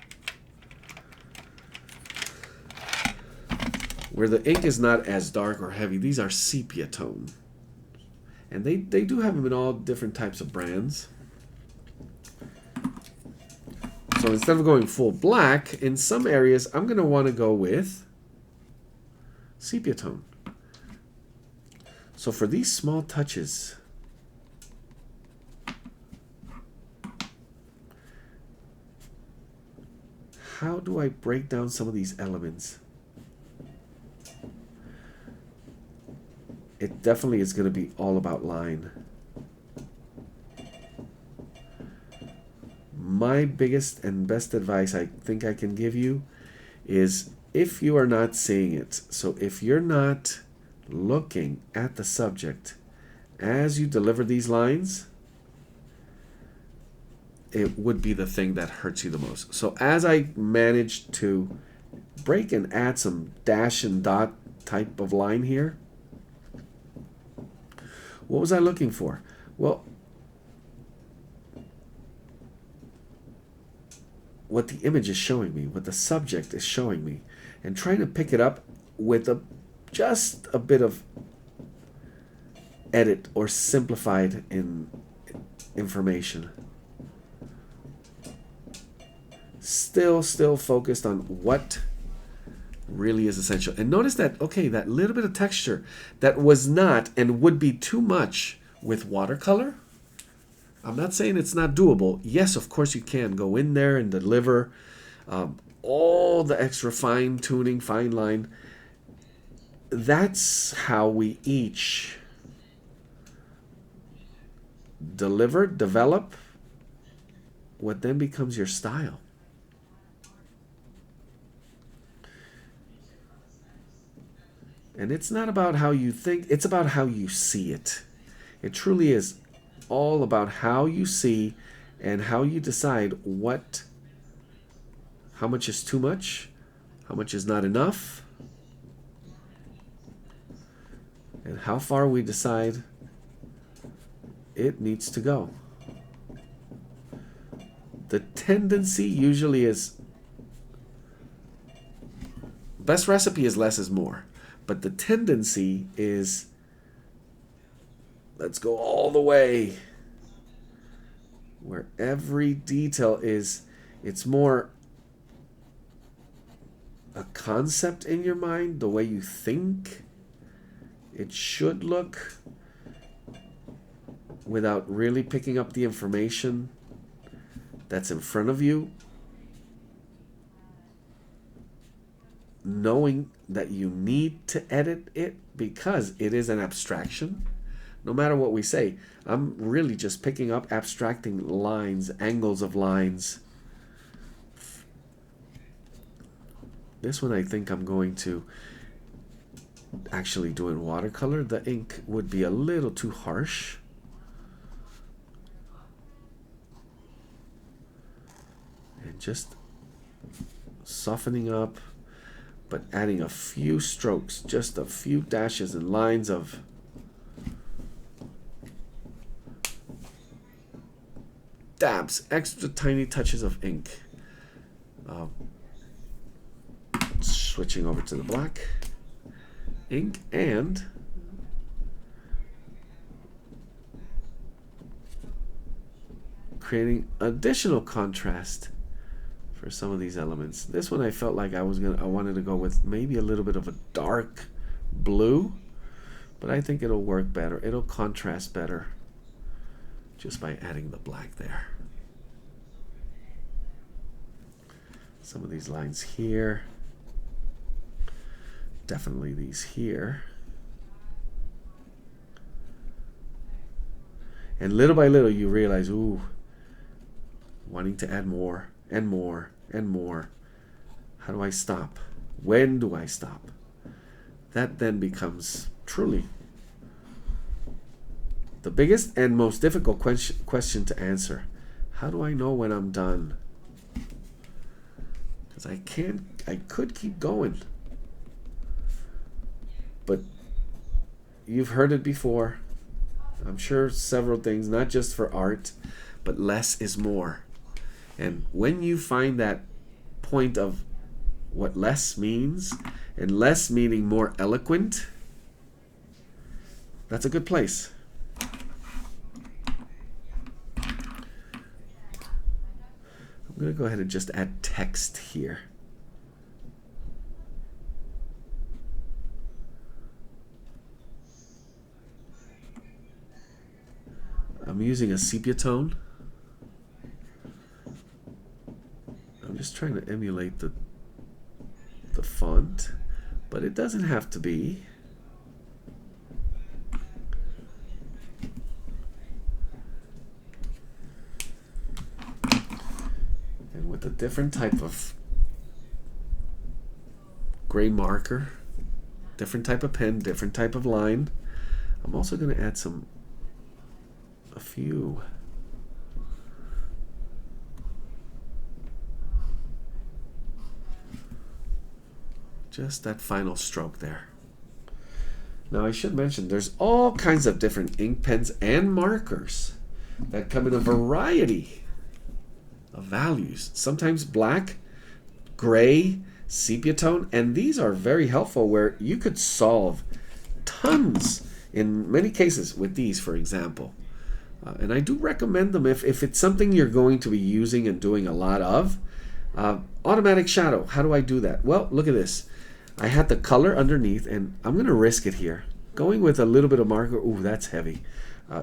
where the ink is not as dark or heavy. These are sepia tone, and they do have them in all different types of brands. So instead of going full black, in some areas I'm going to want to go with sepia tone. So for these small touches, how do I break down some of these elements? It definitely is going to be all about line. My biggest and best advice I think I can give you is, if you are not seeing it, so if you're not looking at the subject as you deliver these lines, it would be the thing that hurts you the most. So as I managed to break and add some dash and dot type of line here, what was I looking for? Well, what the image is showing me, what the subject is showing me, and trying to pick it up with just a bit of edit or simplified in information. Still focused on what really is essential. And notice that, okay, that little bit of texture that was not and would be too much with watercolor. I'm not saying it's not doable. Yes, of course you can go in there and deliver all the extra fine tuning, fine line. That's how we each develop what then becomes your style. And it's not about how you think, it's about how you see it. It truly is all about how you see and how you decide how much is too much, how much is not enough, and how far we decide it needs to go. The tendency usually is, best recipe is less is more. But the tendency is, let's go all the way, where every detail is, it's more a concept in your mind, the way you think it should look, without really picking up the information that's in front of you, knowing that you need to edit it because it is an abstraction. No matter what we say, I'm really just picking up, abstracting lines, angles of lines. This one I think I'm going to actually do in watercolor. The ink would be a little too harsh. And just softening up, but adding a few strokes, just a few dashes and lines of dabs, extra tiny touches of ink. Switching over to the black ink and creating additional contrast for some of these elements. This one I felt like I wanted to go with maybe a little bit of a dark blue, but I think it'll work better. It'll contrast better just by adding the black there. Some of these lines here, definitely these here. And little by little you realize, ooh, wanting to add more and more and more. How do I stop? When do I stop? That then becomes truly the biggest and most difficult question to answer. How do I know when I'm done? Because I could keep going. But you've heard it before. I'm sure several things, not just for art, but less is more. And when you find that point of what less means, and less meaning more eloquent, that's a good place. I'm going to go ahead and just add text here. I'm using a sepia tone. I'm just trying to emulate the font, but it doesn't have to be. And with a different type of gray marker, different type of pen, different type of line, I'm also going to add a few just that final stroke there. Now I should mention there's all kinds of different ink pens and markers that come in a variety of values. Sometimes black, gray, sepia tone, and these are very helpful where you could solve tons in many cases with these, for example. And I do recommend them if it's something you're going to be using and doing a lot of. Automatic shadow, how do I do that? Well, look at this. I had the color underneath, and I'm going to risk it here. Going with a little bit of marker, ooh, that's heavy.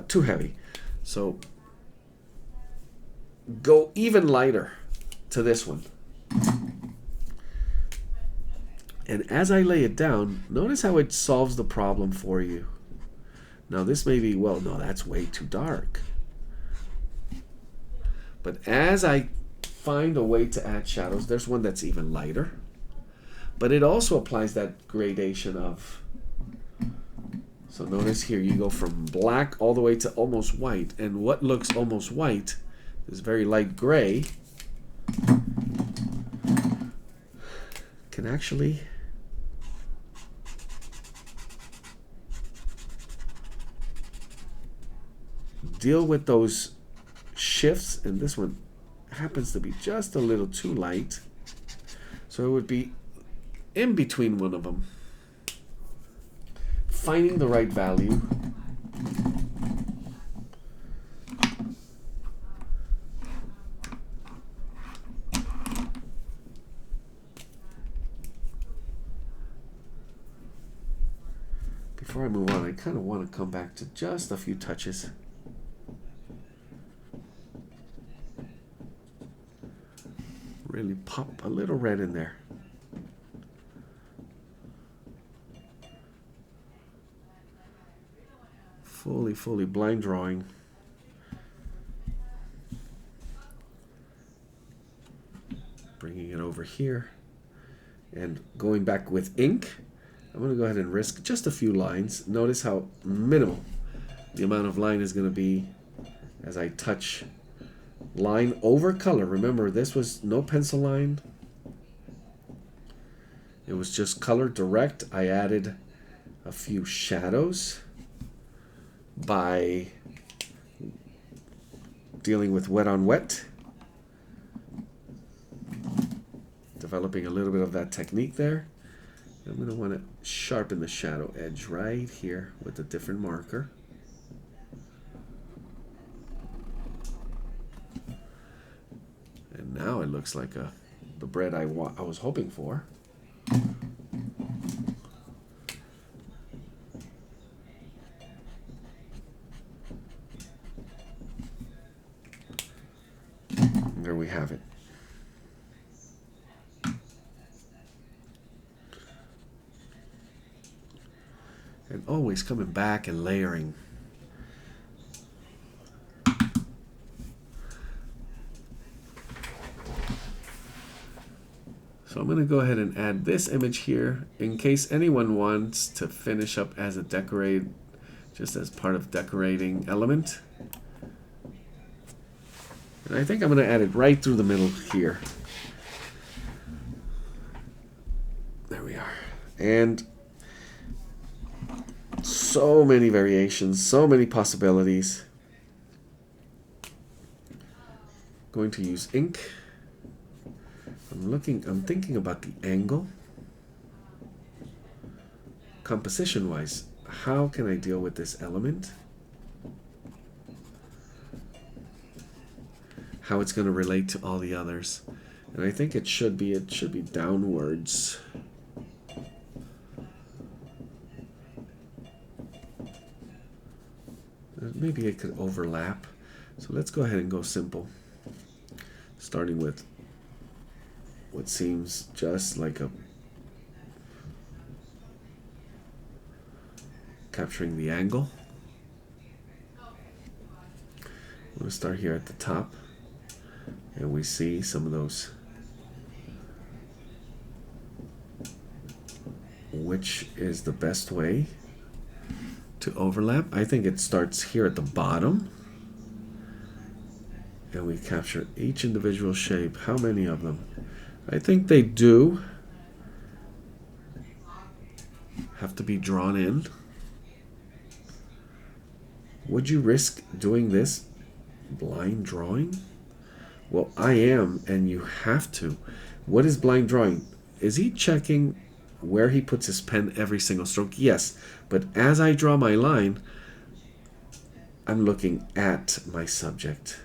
Too heavy. So go even lighter to this one. And as I lay it down, notice how it solves the problem for you. Now this may be, well, no, that's way too dark. But as I find a way to add shadows, there's one that's even lighter. But it also applies that gradation of, so notice here you go from black all the way to almost white, and what looks almost white is very light gray can actually deal with those shifts, and this one happens to be just a little too light, so it would be in between one of them. Finding the right value. Before I move on, I kind of want to come back to just a few touches. Really pop a little red in there. Fully blind drawing. Bringing it over here. And going back with ink, I'm going to go ahead and risk just a few lines. Notice how minimal the amount of line is going to be as I touch line over color. Remember, this was no pencil line. It was just color direct. I added a few shadows by dealing with wet on wet, developing a little bit of that technique there. I'm going to want to sharpen the shadow edge right here with a different marker. And now it looks like the bread I was hoping for. There we have it. And always coming back and layering. So I'm going to go ahead and add this image here in case anyone wants to finish up as a decorate, just as part of decorating element. And I think I'm going to add it right through the middle here. There we are. And so many variations, so many possibilities. Going to use ink. I'm thinking about the angle. Composition wise, how can I deal with this element? How it's going to relate to all the others. And I think it should be downwards. Maybe it could overlap. So let's go ahead and go simple. Starting with what seems just like capturing the angle. I'm going to start here at the top. And we see some of those. Which is the best way to overlap? I think it starts here at the bottom. And we capture each individual shape. How many of them? I think they do have to be drawn in. Would you risk doing this blind drawing? Well, I am, and you have to. What is blind drawing? Is he checking where he puts his pen every single stroke? Yes, but as I draw my line, I'm looking at my subject.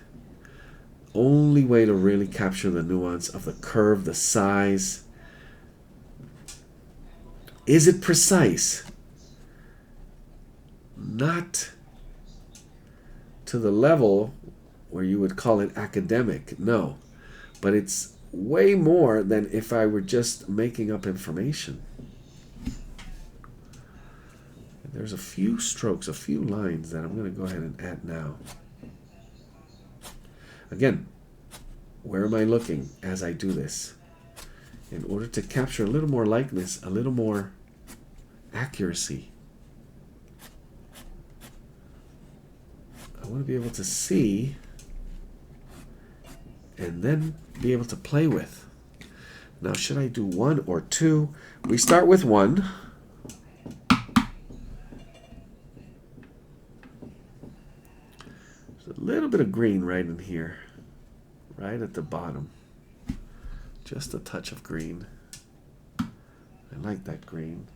Only way to really capture the nuance of the curve, the size. Is it precise? Not to the level where you would call it academic, no. But it's way more than if I were just making up information. There's a few strokes, a few lines that I'm going to go ahead and add now. Again, where am I looking as I do this? In order to capture a little more likeness, a little more accuracy. I want to be able to see and then be able to play with. Now, should I do 1 or 2? We start with 1. There's a little bit of green right in here, right at the bottom. Just a touch of green. I like that green.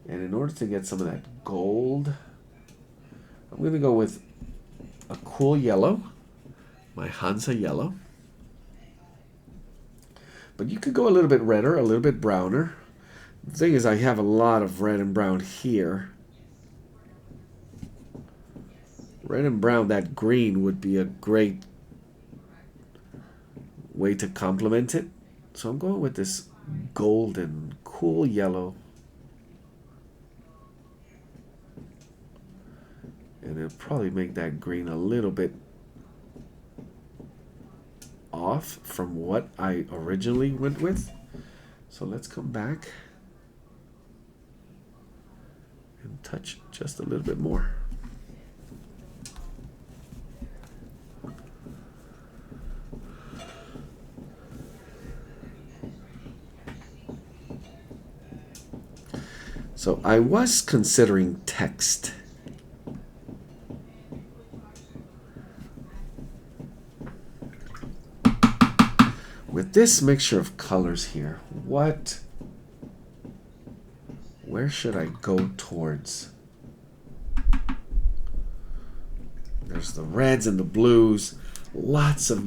And in order to get some of that gold, I'm going to go with a cool yellow, my Hansa yellow. But you could go a little bit redder, a little bit browner. The thing is, I have a lot of red and brown here. Red and brown, that green would be a great way to complement it. So I'm going with this golden, cool yellow. And it'll probably make that green a little bit off from what I originally went with. So let's come back and touch just a little bit more. So I was considering text. With this mixture of colors here, where should I go towards? There's the reds and the blues, lots of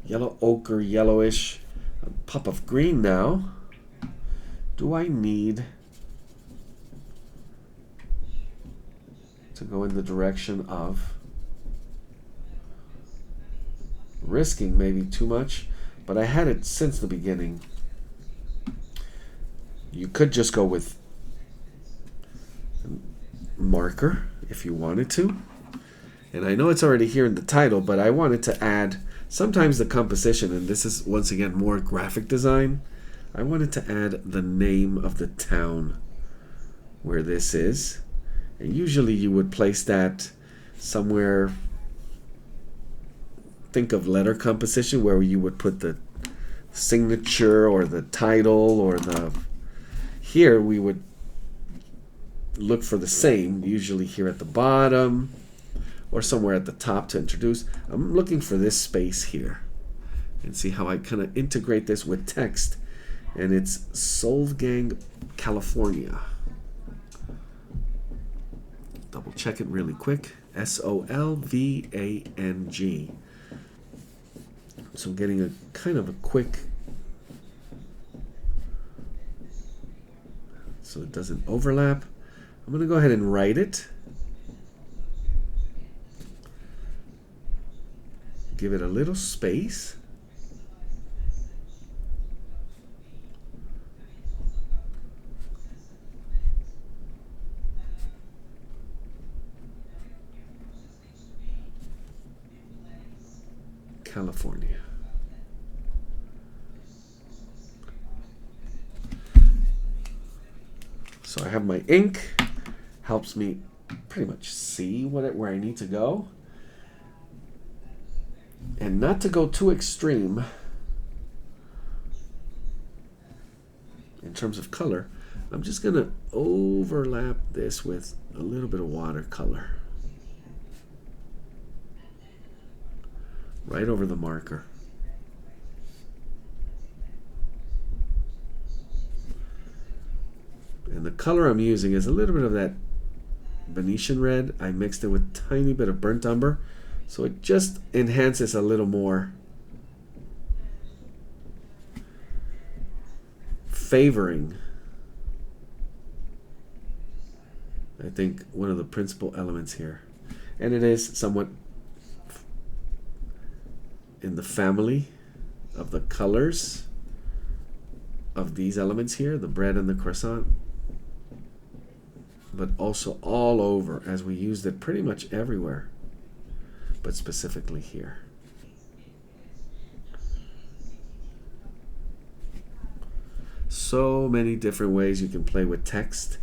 yellow ochre, yellowish, a pop of green now. Do I need to go in the direction of risking maybe too much? But I had it since the beginning. You could just go with marker if you wanted to. And I know it's already here in the title, but I wanted to add sometimes the composition, and this is once again more graphic design. I wanted to add the name of the town where this is. And usually you would place that somewhere. Think of letter composition where you would put the signature or the title or the... Here we would look for the same, usually here at the bottom or somewhere at the top to introduce. I'm looking for this space here and see how I kind of integrate this with text. And it's Solvang, California. Double check it really quick. Solvang. So I'm getting a kind of a quick, so it doesn't overlap. I'm going to go ahead and write it. Give it a little space. California. So I have my ink, helps me pretty much see where I need to go. And not to go too extreme in terms of color, I'm just going to overlap this with a little bit of watercolor. Right over the marker. And the color I'm using is a little bit of that Venetian red. I mixed it with a tiny bit of burnt umber, so it just enhances a little more, favoring, I think, one of the principal elements here. And it is somewhat in the family of the colors of these elements here, the bread and the croissant, but also all over, as we used it pretty much everywhere, but specifically here. So many different ways you can play with text.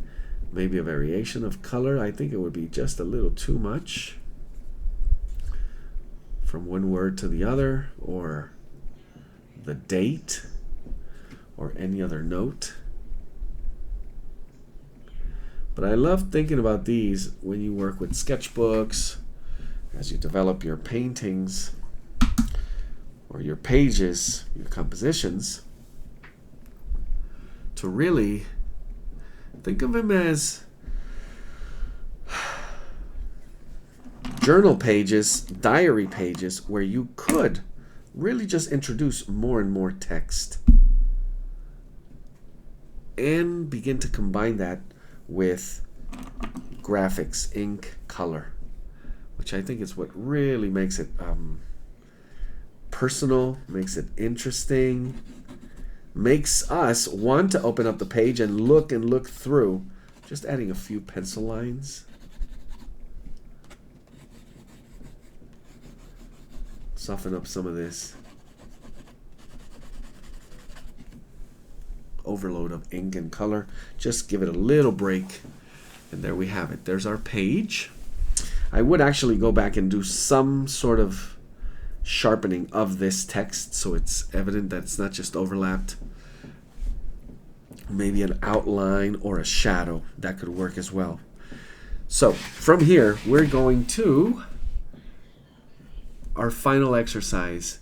Maybe a variation of color. I think it would be just a little too much from one word to the other, or the date, or any other note. But I love thinking about these when you work with sketchbooks, as you develop your paintings, or your pages, your compositions, to really think of them as journal pages, diary pages, where you could really just introduce more and more text and begin to combine that with graphics, ink, color, which I think is what really makes it personal, makes it interesting, makes us want to open up the page and look through. Just adding a few pencil lines. Soften up some of this overload of ink and color. Just give it a little break, and there we have it. There's our page. I would actually go back and do some sort of sharpening of this text so it's evident that it's not just overlapped. Maybe an outline or a shadow, that could work as well. So from here, we're going to our final exercise.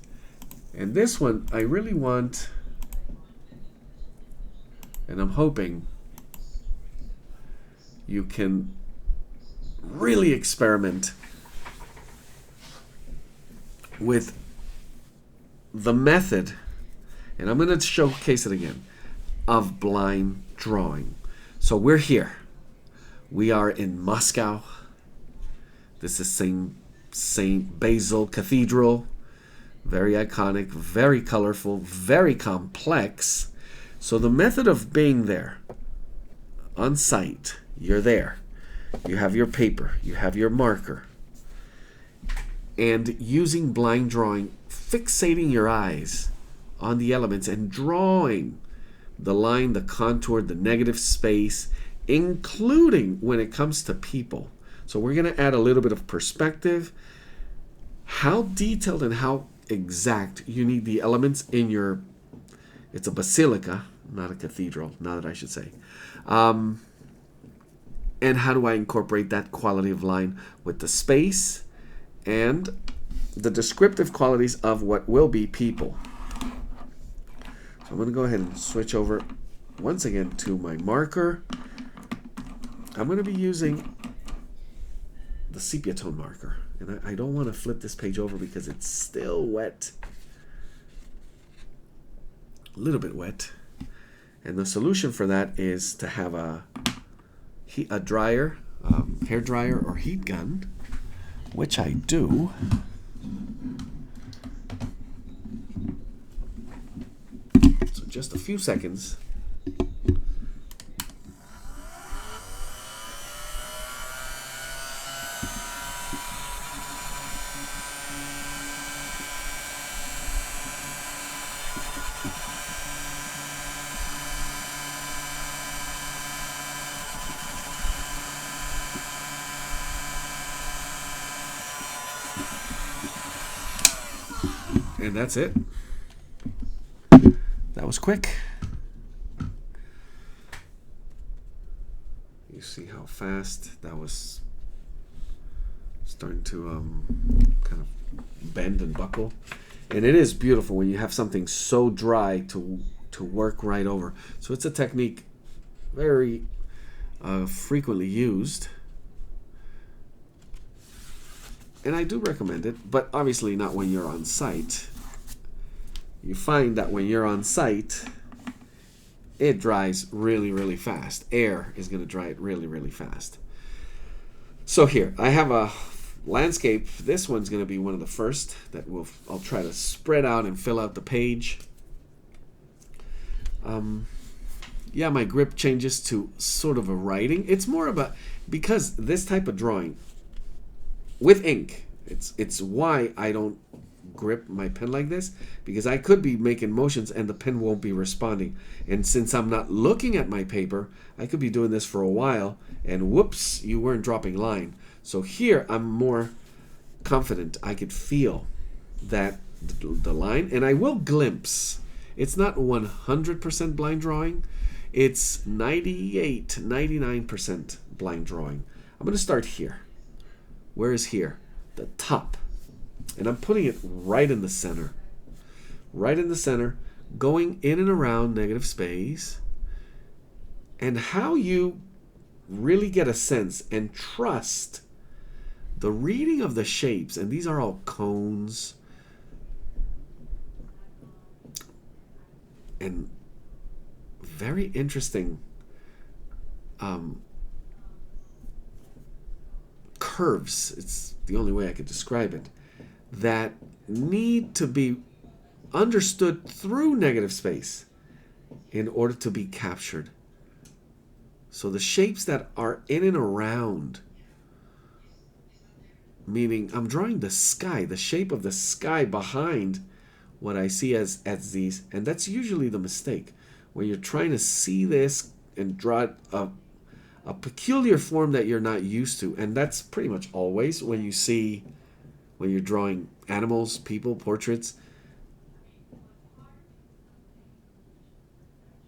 And this one, I really want, and I'm hoping you can really experiment with the method, and I'm going to showcase it again, of blind drawing. So we're here. We are in Moscow. This is St. Basil Cathedral. Very iconic, very colorful, very complex. So the method of being there, on site, you're there. You have your paper, you have your marker, and using blind drawing, fixating your eyes on the elements and drawing the line, the contour, the negative space, including when it comes to people. So we're going to add a little bit of perspective, how detailed and how exact you need the elements in your, it's a basilica, not a cathedral, now that I should say. And how do I incorporate that quality of line with the space and the descriptive qualities of what will be people. So I'm going to go ahead and switch over once again to my marker. I'm going to be using the sepia tone marker. And I don't want to flip this page over because it's still wet. A little bit wet. And the solution for that is to have a dryer, hair dryer or heat gun, which I do. So just a few seconds. And that's it. That was quick. You see how fast that was starting to kind of bend and buckle. And it is beautiful when you have something so dry to work right over. So it's a technique very frequently used. And I do recommend it, but obviously not when you're on site. You find that when you're on site, it dries really, really fast. Air is going to dry it really, really fast. So here, I have landscape, this one's going to be one of the first that I'll try to spread out and fill out the page. Yeah, my grip changes to sort of a writing. It's more of a, because this type of drawing with ink, it's why I don't grip my pen like this, because I could be making motions and the pen won't be responding. And since I'm not looking at my paper, I could be doing this for a while and whoops, you weren't dropping line. So here I'm more confident. I could feel that the line, and I will glimpse. It's not 100% blind drawing. It's 98, 99% blind drawing. I'm going to start here. Where is here? The top. And I'm putting it right in the center. Right in the center, going in and around negative space. And how you really get a sense and trust the reading of the shapes, and these are all cones and very interesting curves, it's the only way I could describe it, that need to be understood through negative space in order to be captured. So the shapes that are in and around, meaning I'm drawing the sky, the shape of the sky behind what I see as these, and that's usually the mistake, where you're trying to see this and draw a peculiar form that you're not used to. And that's pretty much always when you're drawing animals, people, portraits.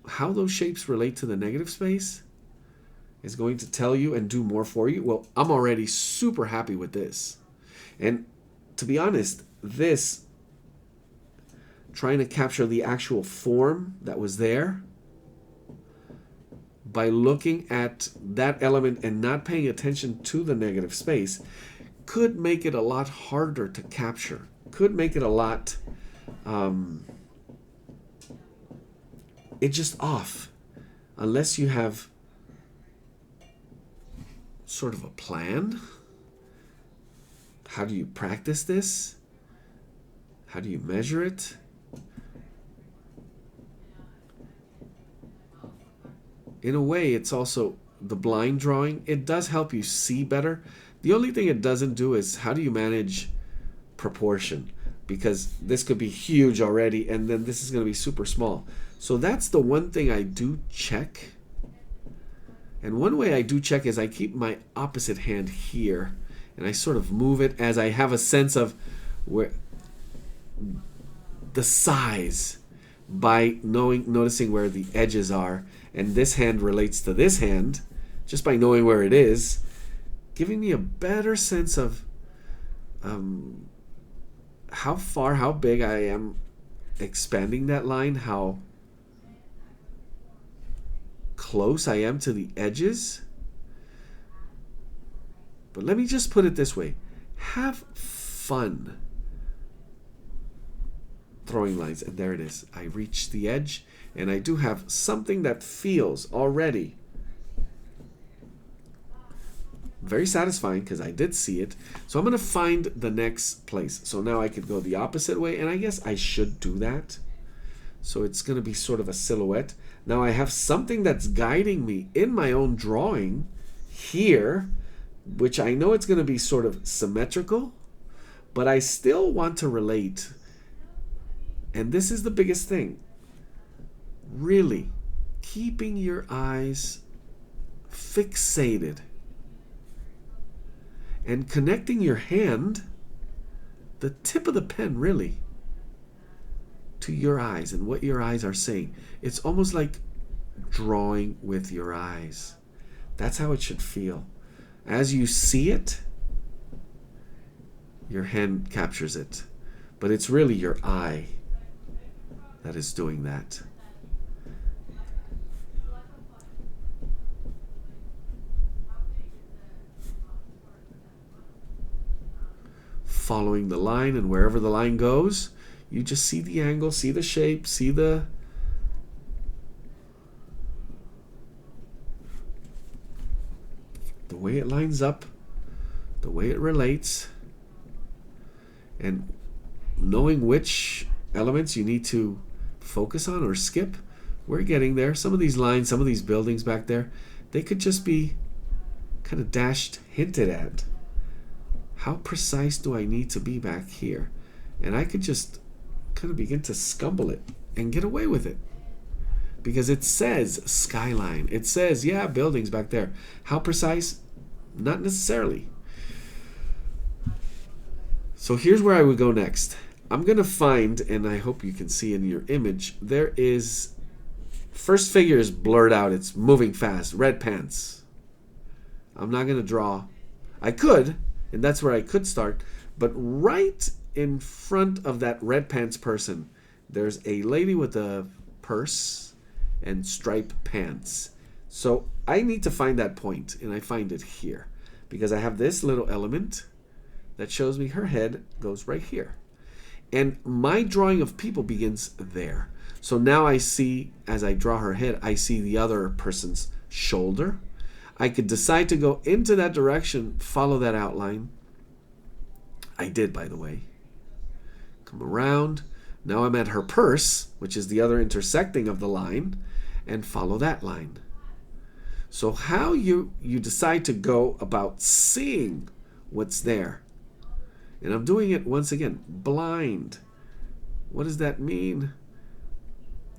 How those shapes relate to the negative space is going to tell you and do more for you. Well, I'm already super happy with this. And to be honest, this, trying to capture the actual form that was there by looking at that element and not paying attention to the negative space, could make it a lot harder to capture. Could make it a lot, it's just off. Unless you have sort of a plan. How do you practice this? How do you measure it? In a way, it's also the blind drawing. It does help you see better. The only thing it doesn't do is how do you manage proportion? Because this could be huge already, and then this is going to be super small. So that's the one thing I do check. And one way I do check is I keep my opposite hand here, and I sort of move it as I have a sense of where the size by noticing where the edges are. And this hand relates to this hand just by knowing where it is, giving me a better sense of how big I am expanding that line, how close I am to the edges. But let me just put it this way. Have fun throwing lines. And there it is. I reach the edge, and I do have something that feels already very satisfying because I did see it. So I'm going to find the next place. So now I could go the opposite way, and I guess I should do that. So it's going to be sort of a silhouette. Now I have something that's guiding me in my own drawing here, which I know it's going to be sort of symmetrical, but I still want to relate. And this is the biggest thing. Really, keeping your eyes fixated and connecting your hand, the tip of the pen really, to your eyes and what your eyes are saying. It's almost like drawing with your eyes. That's how it should feel. As you see it, your hand captures it. But it's really your eye that is doing that. Following the line, and wherever the line goes, you just see the angle, see the shape, see the way it lines up, the way it relates, and knowing which elements you need to focus on or skip. We're getting there. Some of these lines, some of these buildings back there, they could just be kind of dashed, hinted at. How precise do I need to be back here? And I could just kind of begin to scumble it and get away with it. Because it says skyline. It says, yeah, buildings back there. How precise? Not necessarily. So here's where I would go next. I'm going to find, and I hope you can see in your image, there is, first figure is blurred out. It's moving fast. Red pants. I'm not going to draw. I could, and that's where I could start. But right in front of that red pants person, there's a lady with a purse and striped pants. So I need to find that point, and I find it here. Because I have this little element that shows me her head goes right here. And my drawing of people begins there. So now I see, as I draw her head, I see the other person's shoulder. I could decide to go into that direction, follow that outline. I did, by the way. Come around. Now I'm at her purse, which is the other intersecting of the line, and follow that line. So how you decide to go about seeing what's there. And I'm doing it, once again, blind. What does that mean?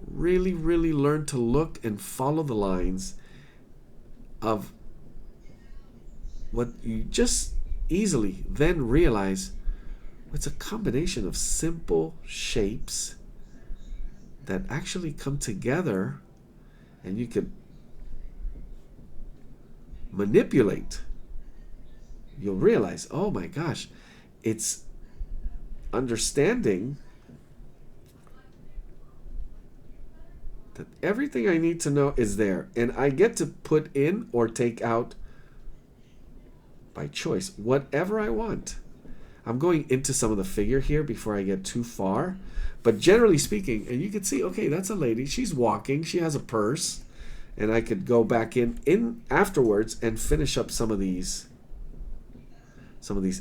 Really, really learn to look and follow the lines of what you just easily then realize it's a combination of simple shapes that actually come together, and you can manipulate. You'll realize, oh my gosh, it's understanding that everything I need to know is there, and I get to put in or take out by choice whatever I want. I'm going into some of the figure here before I get too far, but generally speaking, and you can see, okay, that's a lady, she's walking, she has a purse, and I could go back in afterwards and finish up some of these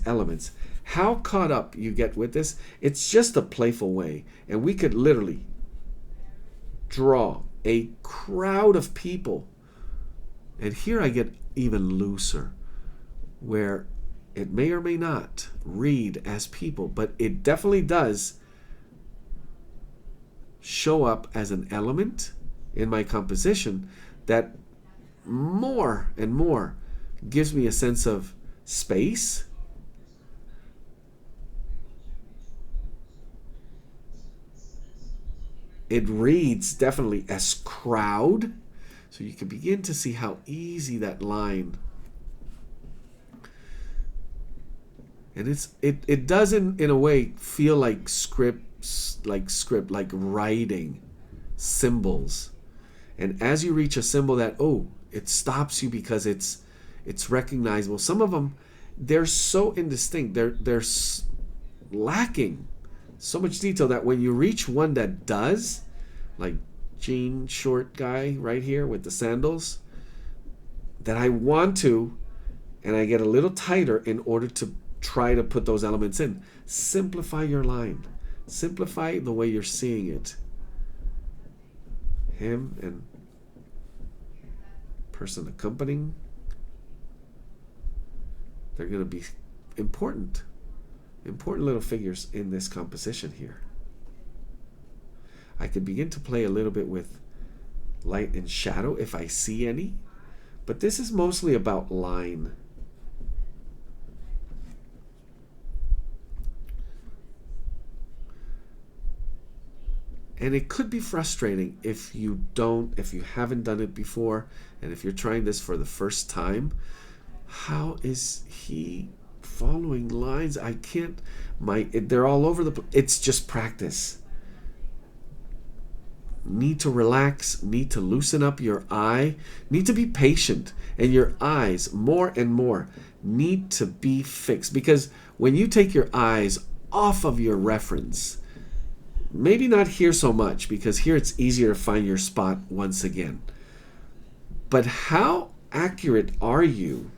elements. How caught up you get with this, it's just a playful way, and we could literally draw a crowd of people. And here I get even looser, where it may or may not read as people, but it definitely does show up as an element in my composition that more and more gives me a sense of space. It reads definitely as crowd, so you can begin to see how easy that line. And it does in a way feel like script, like writing symbols. And as you reach a symbol that, oh, it stops you because it's recognizable. Some of them, they're so indistinct. They're lacking so much detail that when you reach one that does, like jean short guy right here with the sandals, that I want to, and I get a little tighter in order to try to put those elements in. Simplify your line. Simplify the way you're seeing it. Him and person accompanying, they're going to be important little figures in this composition here. I could begin to play a little bit with light and shadow if I see any, but this is mostly about line. And it could be frustrating if you haven't done it before, and if you're trying this for the first time. How is he following lines? I can't. They're all over the place. It's just practice. Need to relax. Need to loosen up your eye. Need to be patient, and your eyes more and more need to be fixed, because when you take your eyes off of your reference, maybe not here so much, because here it's easier to find your spot once again. But how accurate are you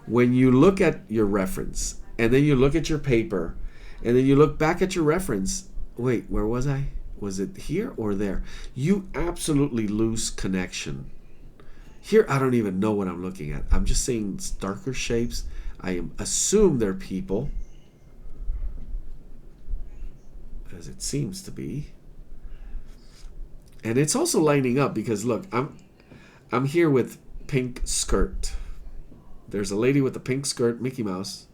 when you look at your reference and then you look at your paper and then you look back at your reference, wait, where was I? Was it here or there? You absolutely lose connection. Here, I don't even know what I'm looking at. I'm just seeing darker shapes. I assume they're people, as it seems to be. And it's also lining up because look, I'm here with pink skirt. There's a lady with a pink skirt, Mickey Mouse,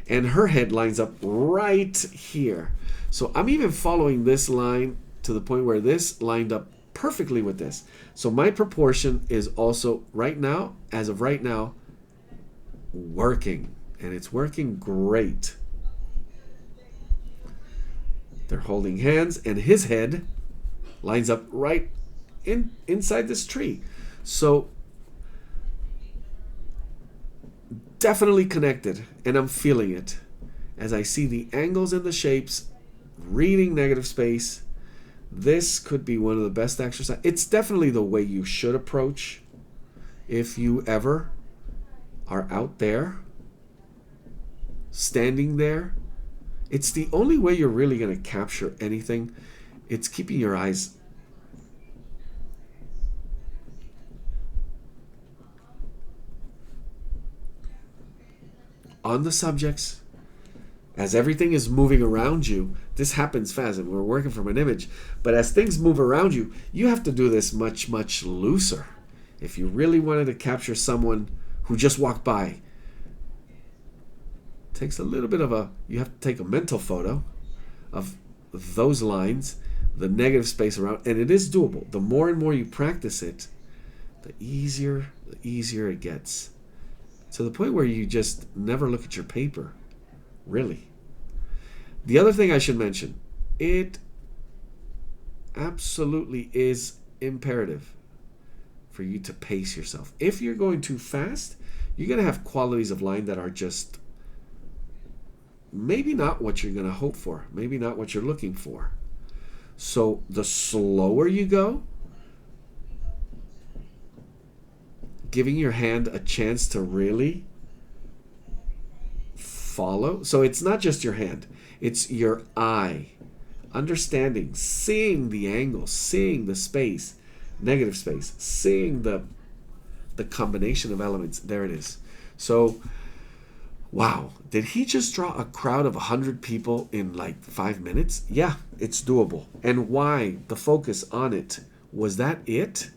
and her head lines up right here. So I'm even following this line to the point where this lined up perfectly with this. So my proportion is also right now, as of right now, working. And it's working great. They're holding hands and his head lines up right inside this tree. So definitely connected, and I'm feeling it as I see the angles and the shapes, reading negative space. This could be one of the best exercises. It's definitely the way you should approach if you ever are out there, standing there. It's the only way you're really going to capture anything. It's keeping your eyes on the subjects. As everything is moving around you, this happens fast, and we're working from an image. But as things move around you, you have to do this much, much looser. If you really wanted to capture someone who just walked by, it takes a little bit of you have to take a mental photo of those lines, the negative space around, and it is doable. The more and more you practice it, the easier it gets. To the point where you just never look at your paper, really. The other thing I should mention, it absolutely is imperative for you to pace yourself. If you're going too fast, you're going to have qualities of line that are just maybe not what you're going to hope for, maybe not what you're looking for. So the slower you go, giving your hand a chance to really follow. So it's not just your hand, it's your eye. Understanding, seeing the angle, seeing the space, negative space, seeing the combination of elements. There it is. So, wow, did he just draw a crowd of 100 people in like 5 minutes? Yeah, it's doable. And why? The focus on it. Was that it?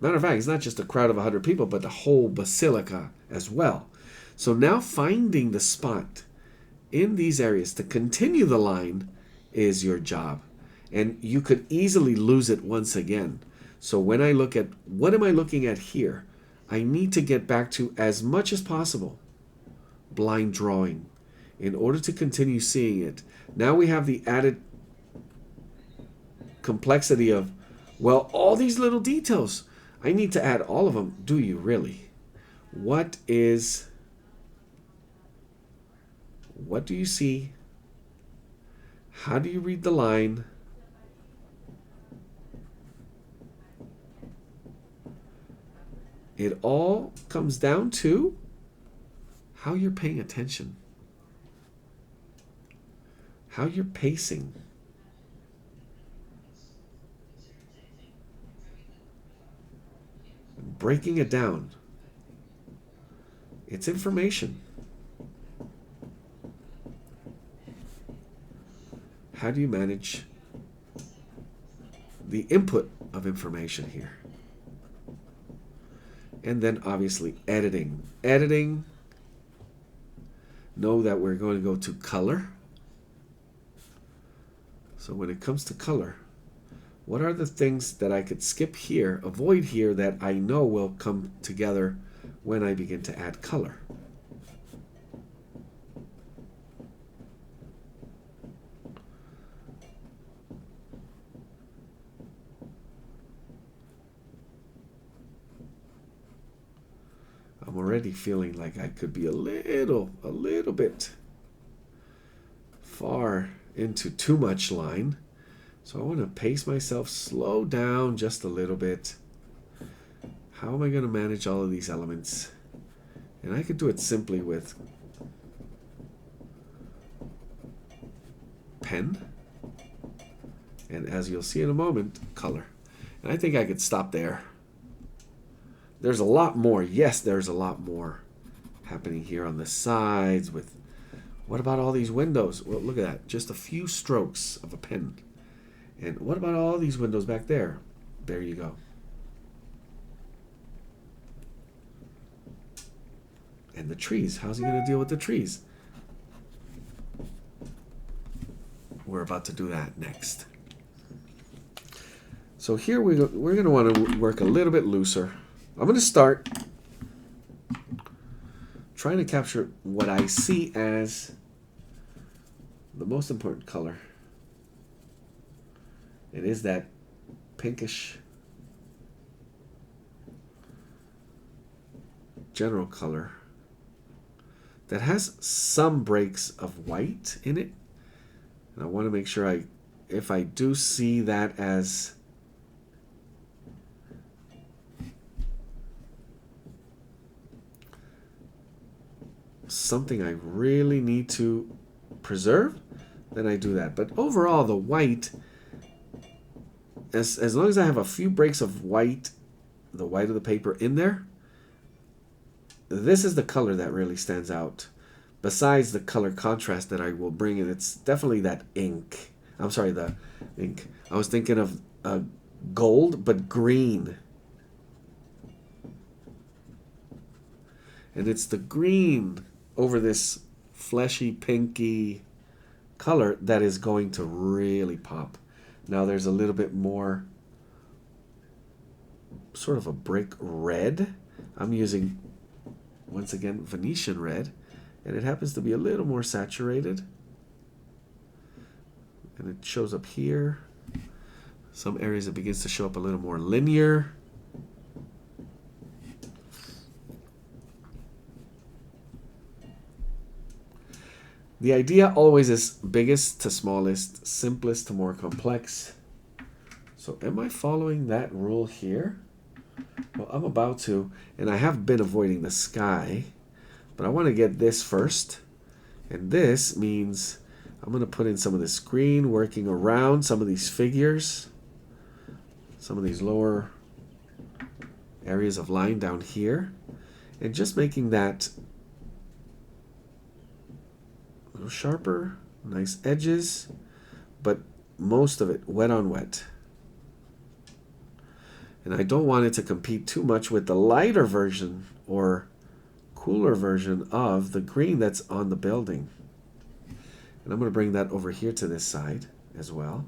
Matter of fact, it's not just a crowd of 100 people, but the whole basilica as well. So now finding the spot in these areas to continue the line is your job. And you could easily lose it once again. So when I look at, what am I looking at here? I need to get back to, as much as possible, blind drawing in order to continue seeing it. Now we have the added complexity of, well, all these little details. I need to add all of them. Do you really? What do you see? How do you read the line? It all comes down to how you're paying attention, how you're pacing. Breaking it down. It's information. How do you manage the input of information here? And then obviously editing. Editing, know that we're going to go to color. So when it comes to color, what are the things that I could skip here, avoid here, that I know will come together when I begin to add color? I'm already feeling like I could be a little bit far into too much line. So I want to pace myself, slow down just a little bit. How am I going to manage all of these elements? And I could do it simply with pen. And as you'll see in a moment, color. And I think I could stop there. There's a lot more. Yes, there's a lot more happening here on the sides with... What about all these windows? Well, look at that. Just a few strokes of a pen. And what about all these windows back there? There you go. And the trees. How's he going to deal with the trees? We're about to do that next. So here we're going to want to work a little bit looser. I'm going to start trying to capture what I see as the most important color. It is that pinkish general color that has some breaks of white in it. And I want to make sure if I do see that as something I really need to preserve, then I do that. But overall, the white, as long as I have a few breaks of white, the white of the paper in there, this is the color that really stands out. Besides the color contrast that I will bring in, it's definitely that ink. I'm sorry, the ink. I was thinking of gold, but green. And it's the green over this fleshy, pinky color that is going to really pop. Now there's a little bit more sort of a brick red. I'm using, once again, Venetian red. And it happens to be a little more saturated. And it shows up here. Some areas it begins to show up a little more linear. The idea always is biggest to smallest, simplest to more complex. So am I following that rule here? Well, I'm about to, and I have been avoiding the sky, but I want to get this first. And this means I'm going to put in some of this green, working around some of these figures, some of these lower areas of line down here, and just making that a little sharper, nice edges, but most of it wet on wet. And I don't want it to compete too much with the lighter version or cooler version of the green that's on the building. And I'm going to bring that over here to this side as well.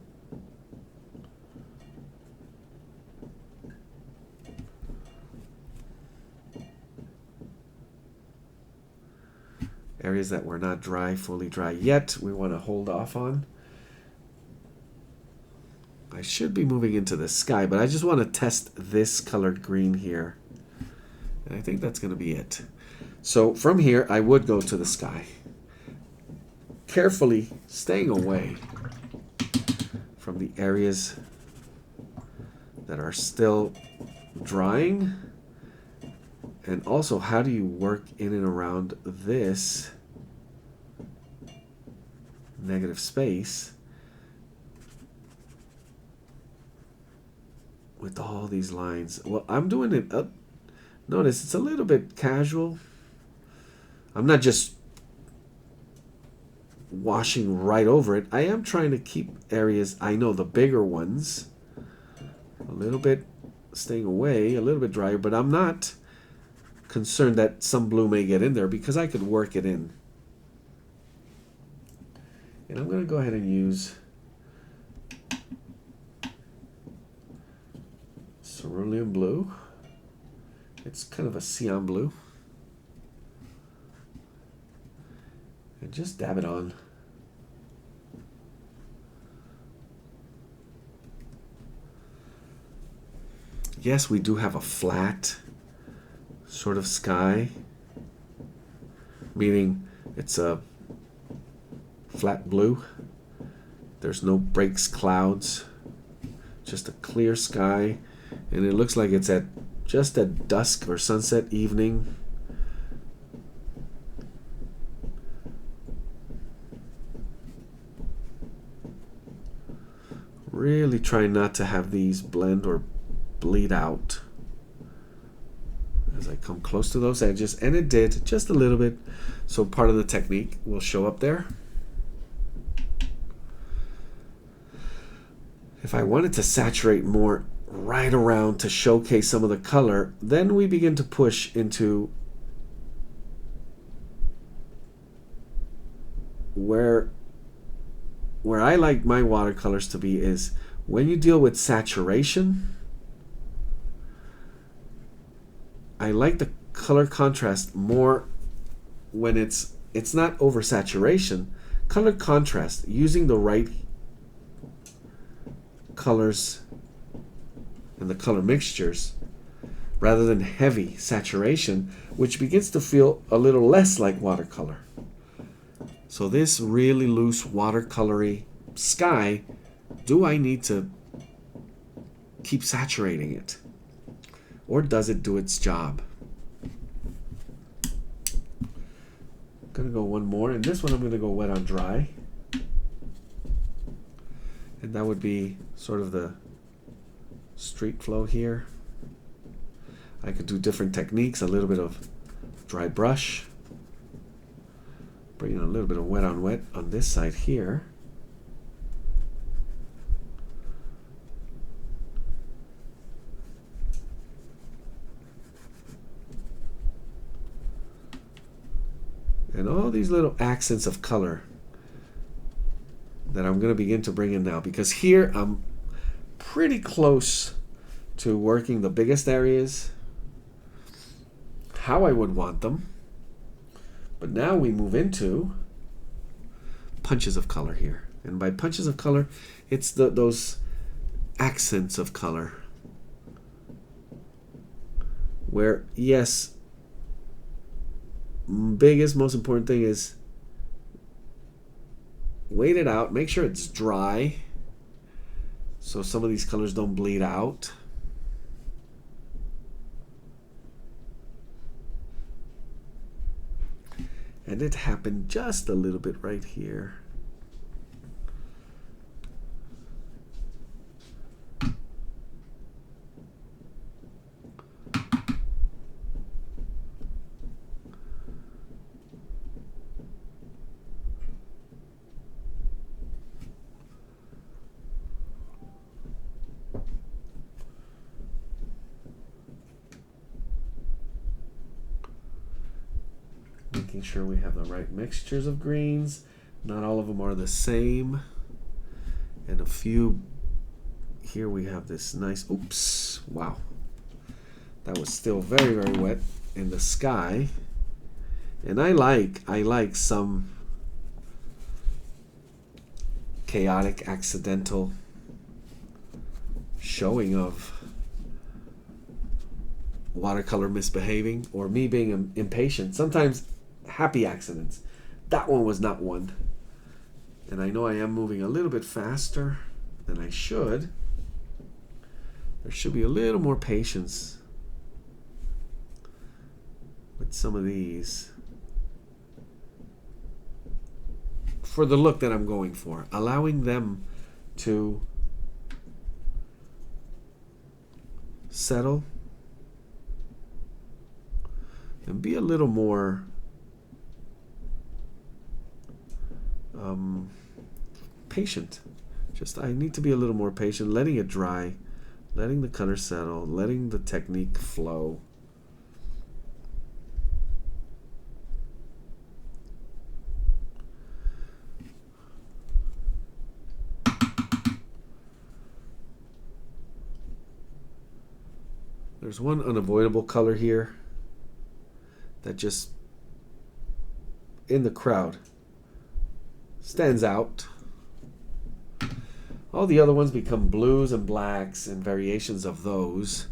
Areas that were not dry, fully dry yet, we want to hold off on. I should be moving into the sky, but I just want to test this colored green here. And I think that's going to be it. So from here, I would go to the sky. Carefully staying away from the areas that are still drying. And also, how do you work in and around this negative space with all these lines? Well, I'm doing it up. Notice it's a little bit casual. I'm not just washing right over it. I am trying to keep areas, I know the bigger ones, a little bit staying away, a little bit drier, but I'm not concerned that some blue may get in there because I could work it in. And I'm going to go ahead and use cerulean blue. It's kind of a cyan blue. And just dab it on. Yes, we do have a flat sort of sky, meaning it's a flat blue. There's no breaks, clouds, just a clear sky, and it looks like it's at just at dusk or sunset evening. Really trying not to have these blend or bleed out as I come close to those edges, and it did just a little bit, so part of the technique will show up there. If I wanted to saturate more right around to showcase some of the color, then we begin to push into where I like my watercolors to be is when you deal with saturation. I like the color contrast more when it's not oversaturation. Color contrast, using the right colors and the color mixtures rather than heavy saturation, which begins to feel a little less like watercolor. So this really loose watercolory sky, do I need to keep saturating it? Or does it do its job? I'm going to go one more, and this one I'm going to go wet on dry. And that would be sort of the street flow here. I could do different techniques, a little bit of dry brush. Bring in a little bit of wet on this side here. And all these little accents of color that I'm going to begin to bring in now, because here I'm pretty close to working the biggest areas how I would want them. But now we move into punches of color here. And by punches of color, it's those accents of color where, yes, biggest, most important thing is wait it out, make sure it's dry so some of these colors don't bleed out. And it happened just a little bit right here. Making sure we have the right mixtures of greens. Not all of them are the same. And a few, here we have this nice, oops, wow. That was still very, very wet in the sky. And I like some chaotic, accidental showing of watercolor misbehaving or me being impatient. Sometimes happy accidents. That one was not one. And I know I am moving a little bit faster than I should. There should be a little more patience with some of these for the look that I'm going for. Allowing them to settle and be a little more patient. Just I need to be a little more patient, letting it dry, letting the color settle, letting the technique flow. There's one unavoidable color here that just in the crowd stands out. All the other ones become blues and blacks and variations of those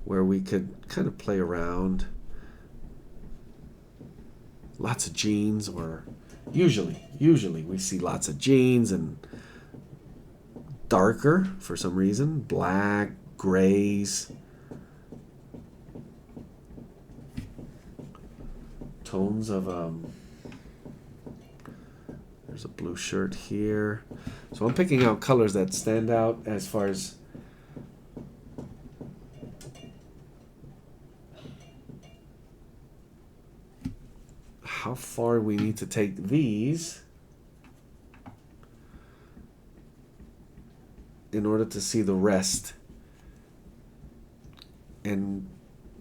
where we could kind of play around. Lots of jeans, or usually we see lots of jeans and darker for some reason, black, grays, tones of There's a blue shirt here. So I'm picking out colors that stand out as far as how far we need to take these in order to see the rest and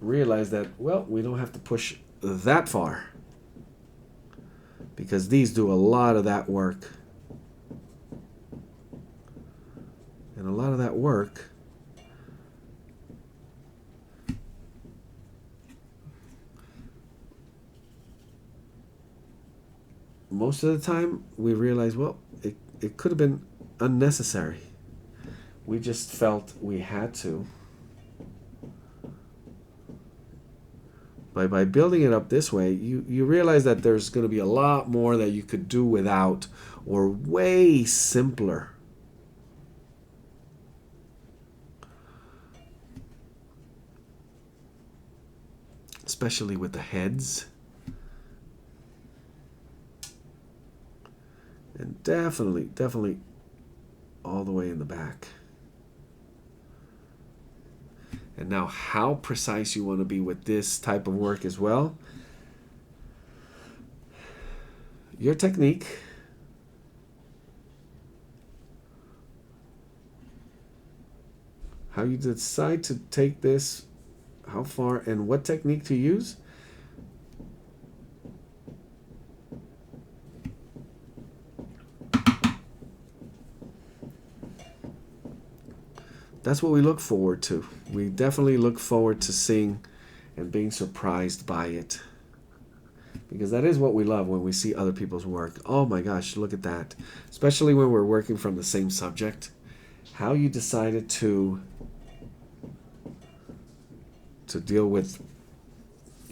realize that, well, we don't have to push that far because these do a lot of that work. And a lot of that work most of the time we realize, well, it could have been unnecessary. We just felt we had to. By building it up this way, you realize that there's going to be a lot more that you could do without, or way simpler. Especially with the heads. And definitely all the way in the back. And now how precise you want to be with this type of work as well. Your technique. How you decide to take this, how far, and what technique to use. That's what we look forward to. We definitely look forward to seeing and being surprised by it. Because that is what we love when we see other people's work. Oh my gosh, look at that. Especially when we're working from the same subject. How you decided to deal with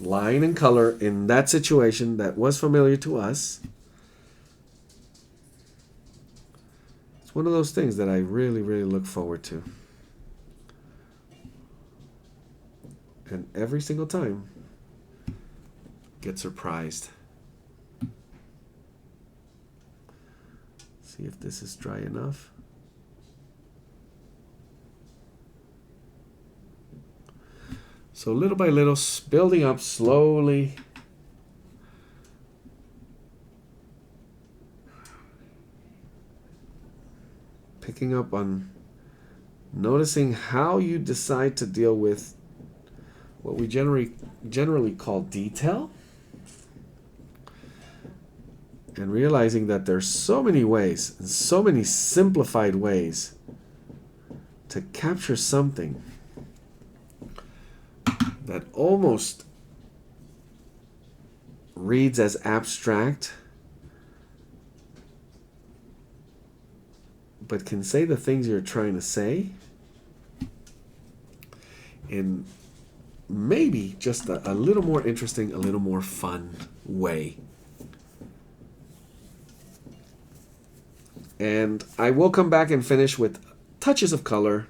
line and color in that situation that was familiar to us. It's one of those things that I really look forward to. And every single time, get surprised. See if this is dry enough. So little by little, building up slowly. Picking up on noticing how you decide to deal with what we generally call detail, and realizing that there's so many ways and so many simplified ways to capture something that almost reads as abstract but can say the things you're trying to say in maybe just a little more interesting, a little more fun way. And I will come back and finish with touches of color,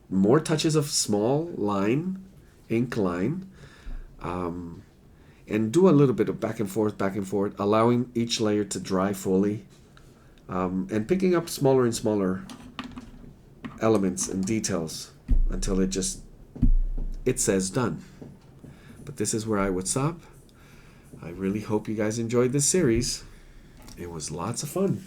more touches of small line, ink line, and do a little bit of back and forth, allowing each layer to dry fully, and picking up smaller and smaller elements and details until it says done. But this is where I would stop. I really hope you guys enjoyed this series. It was lots of fun.